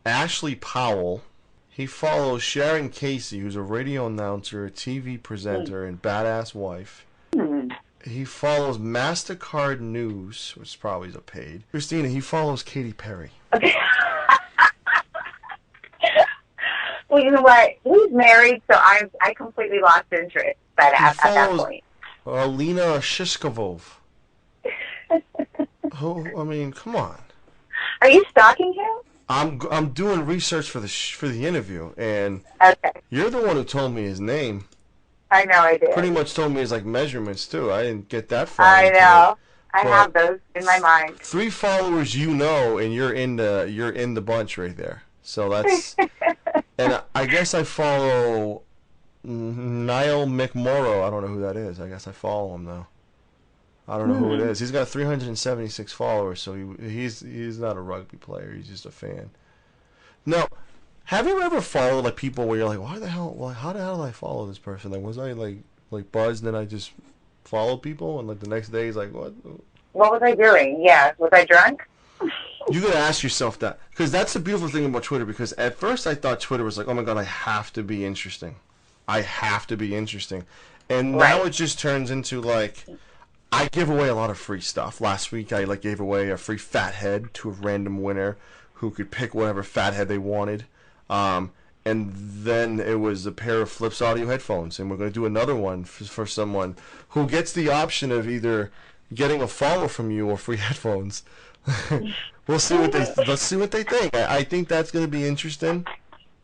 Ashley Powell. He follows Sharon Casey, who's a radio announcer, a TV presenter, and badass wife. He follows MasterCard News, which probably is a paid. Christina, he follows Katy Perry. Okay. Well, you know what? He's married, so I completely lost interest at that point. Alina Shishkovov. I mean, come on. Are you stalking him? I'm doing research for the interview, and okay. You're the one who told me his name. I know I did. Pretty much told me his measurements too. I didn't get that far. I know. I have those in my mind. 3 followers, and you're in the bunch right there. So that's. And I guess I follow Niall McMorrow. I don't know who that is. I guess I follow him though. I don't know who it is. He's got 376 followers, so he's not a rugby player. He's just a fan. No, have you ever followed people where you're like, why the hell? How the hell did I follow this person? Was I like buzzed and then I just followed people and the next day he's like, what? What was I doing? Yeah, was I drunk? You gotta ask yourself that, because that's the beautiful thing about Twitter. Because at first I thought Twitter was like, oh my god, I have to be interesting, and now it just turns into I give away a lot of free stuff. Last week I gave away a free fat head to a random winner who could pick whatever fat head they wanted, and then it was a pair of Philips audio headphones, and we're gonna do another one for someone who gets the option of either getting a follow from you or free headphones. Let's see what they think. I think that's going to be interesting,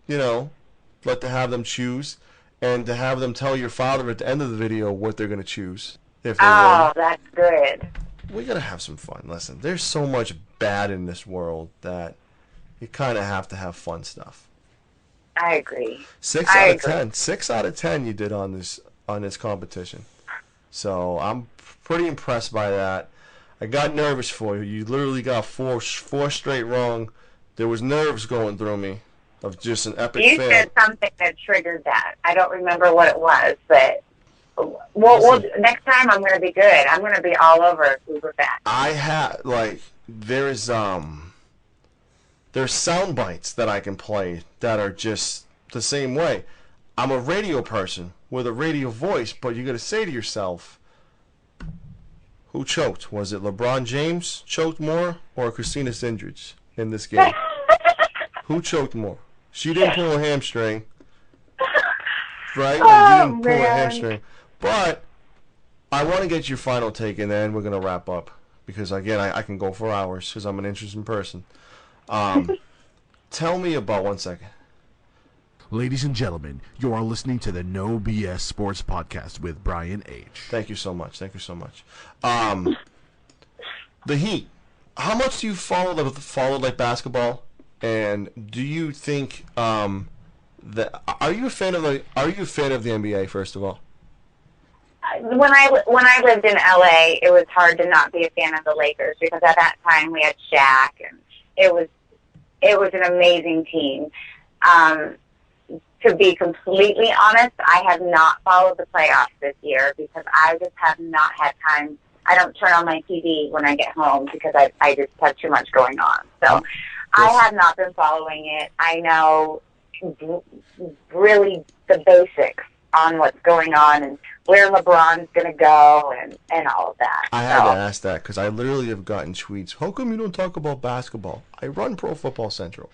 but to have them choose and to have them tell your father at the end of the video what they're going to choose. If they win. That's good. We got to have some fun. Listen, there's so much bad in this world that you kind of have to have fun stuff. I agree. 6 out of 10. 6 out of 10 you did on this competition. So I'm pretty impressed by that. I got nervous for you. You literally got four straight wrong. There was nerves going through me of just an epic fail. You said something that triggered that. I don't remember what it was, but next time I'm going to be good. I'm going to be all over Uber Fat. I have there's sound bites that I can play that are just the same way. I'm a radio person with a radio voice, but you got to say to yourself, who choked? Was it LeBron James choked more or Christina Cindrich in this game? Who choked more? She didn't pull a hamstring, right? She didn't pull a hamstring. But I want to get your final take, and then we're going to wrap up. Because, again, I can go for hours because I'm an interesting person. Tell me about 1 second. Ladies and gentlemen, you are listening to the No BS Sports Podcast with Brian H. Thank you so much. The Heat. How much do you follow basketball? And do you think that are you a fan of the NBA first of all? When I lived in LA, it was hard to not be a fan of the Lakers because at that time we had Shaq and it was an amazing team. To be completely honest, I have not followed the playoffs this year because I just have not had time. I don't turn on my TV when I get home because I just have too much going on. So I have not been following it. I know really the basics on what's going on and where LeBron's going to go and all of that. I had to ask that because I literally have gotten tweets. How come you don't talk about basketball? I run Pro Football Central.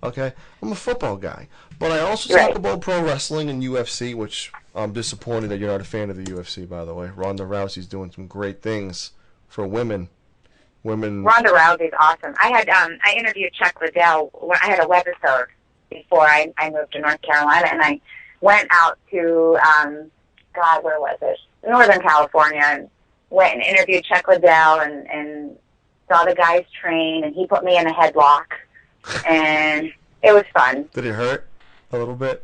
Okay, I'm a football guy, but I also talk about pro wrestling and UFC, which I'm disappointed that you're not a fan of the UFC, by the way. Ronda Rousey's doing some great things for women. Ronda Rousey's awesome. I interviewed Chuck Liddell. I had a webisode before I moved to North Carolina, and I went out to, where was it? Northern California, and went and interviewed Chuck Liddell and saw the guys train, and he put me in a headlock. And it was fun. Did it hurt a little bit?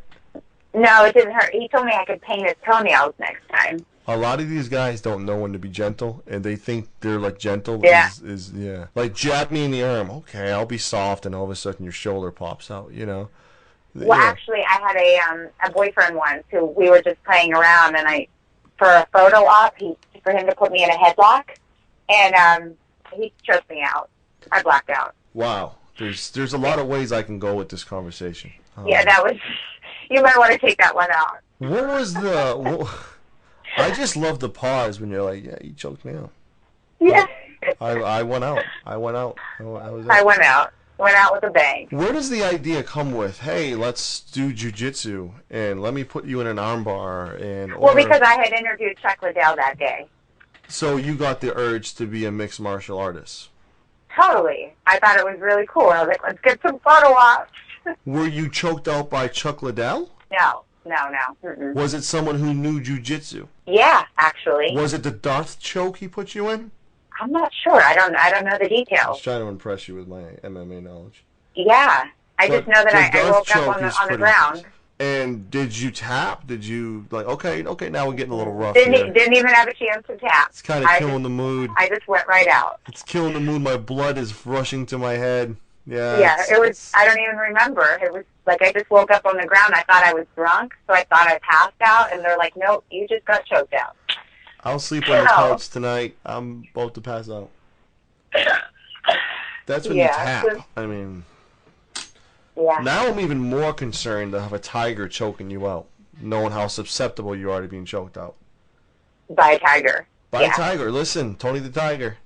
No, it didn't hurt. He told me I could paint his toenails next time. A lot of these guys don't know when to be gentle, and they think they're gentle. Yeah. Like jab me in the arm. Okay, I'll be soft, and all of a sudden your shoulder pops out. Well, actually, I had a boyfriend once who we were just playing around, and for a photo op, for him to put me in a headlock, and he choked me out. I blacked out. Wow. There's a lot of ways I can go with this conversation. Yeah, that was. You might want to take that one out. What was I just love the pause when you're like, yeah, you choked me out. Yeah. I went out. I went out. I went out. Went out with a bang. Where does the idea come with? Hey, let's do jujitsu, and let me put you in an armbar, Well, because I had interviewed Chuck Liddell that day. So you got the urge to be a mixed martial artist. Totally. I thought it was really cool. I was like, let's get some photo ops. Were you choked out by Chuck Liddell? No. Mm-mm. Was it someone who knew jujitsu? Yeah, actually. Was it the Darth choke he put you in? I'm not sure. I don't know the I details. was trying to impress you with my MMA knowledge. Yeah. I just know that I woke up on the ground. And did you tap? Did you, like, okay, now we're getting a little rough Didn't even have a chance to tap. It's kind of killing the mood. I just went right out. It's killing the mood. My blood is rushing to my head. Yeah. Yeah, it was, I don't even remember. It was like I just woke up on the ground. I thought I was drunk, so I thought I passed out, and they're like, nope, you just got choked out. I'll sleep on the couch tonight. I'm about to pass out. That's when you tap. I mean, now I'm even more concerned to have a tiger choking you out, knowing how susceptible you are to being choked out. By a tiger. By a tiger. Listen, Tony the Tiger.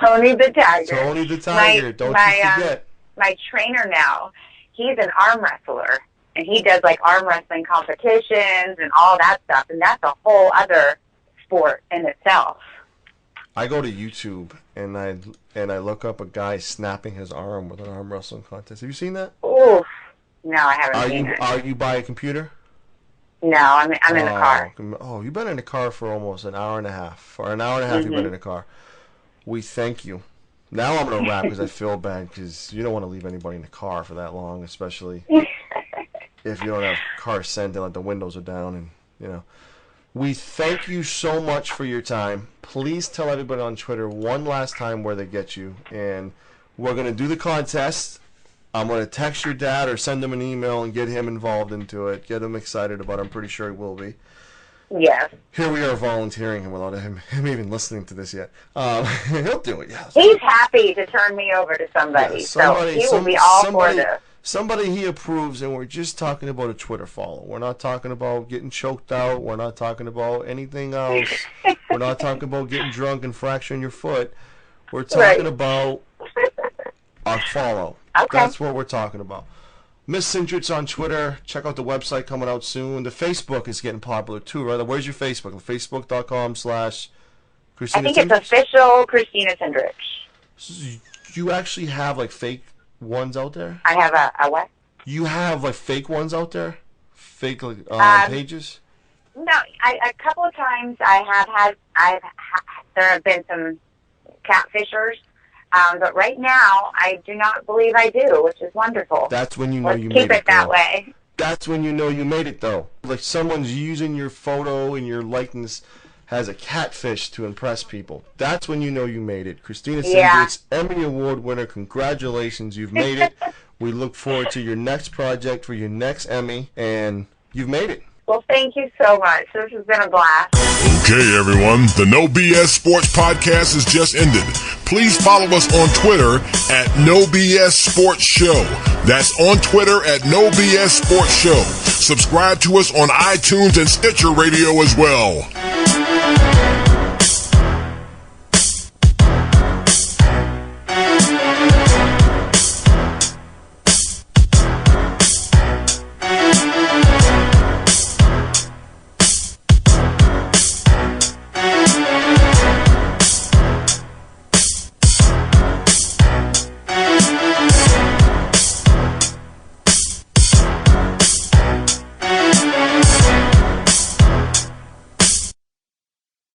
Tony the Tiger. Tony the Tiger. Don't you forget. My trainer now, he's an arm wrestler, and he does like arm wrestling competitions and all that stuff, and that's a whole other sport in itself. I go to YouTube and I look up a guy snapping his arm with an arm wrestling contest. Have you seen that? Oof. No, I haven't seen it. Are you by a computer? No, I'm in the car. Oh, you've been in the car for almost an hour and a half. For an hour and a half, you've been in the car. We thank you. Now I'm going to wrap because I feel bad because you don't want to leave anybody in the car for that long, especially if you don't have car scent and like the windows are down and, you know. We thank you so much for your time. Please tell everybody on Twitter one last time where they get you. And we're going to do the contest. I'm going to text your dad or send him an email and get him involved into it. Get him excited about it. I'm pretty sure he will be. Yes. Here we are volunteering him without him even listening to this yet. He'll do it, yeah. He's happy to turn me over to somebody. So he will be all for this. Somebody he approves, and we're just talking about a Twitter follow. We're not talking about getting choked out. We're not talking about anything else. We're not talking about getting drunk and fracturing your foot. We're talking about a follow. Okay. That's what we're talking about. Miss Cindrich on Twitter. Check out the website coming out soon. The Facebook is getting popular too, right? Where's your Facebook? Facebook.com/Christina I think it's official Christina Cindrich. So you actually have like fake ones out there? I have a what? You have like fake ones out there? Fake like pages? No, a couple of times there have been some catfishers. But right now, I do not believe I do, which is wonderful. That's when you know you made it. Keep it that way. That's when you know you made it, though. Like someone's using your photo and your likeness as a catfish to impress people. That's when you know you made it. Christina Cindrich, Emmy Award winner. Congratulations, you've made it. We look forward to your next project for your next Emmy, and you've made it. Well, thank you so much. This has been a blast. Okay, everyone. The No BS Sports Podcast has just ended. Please follow us on Twitter at No BS Sports Show. That's on Twitter at No BS Sports Show. Subscribe to us on iTunes and Stitcher Radio as well.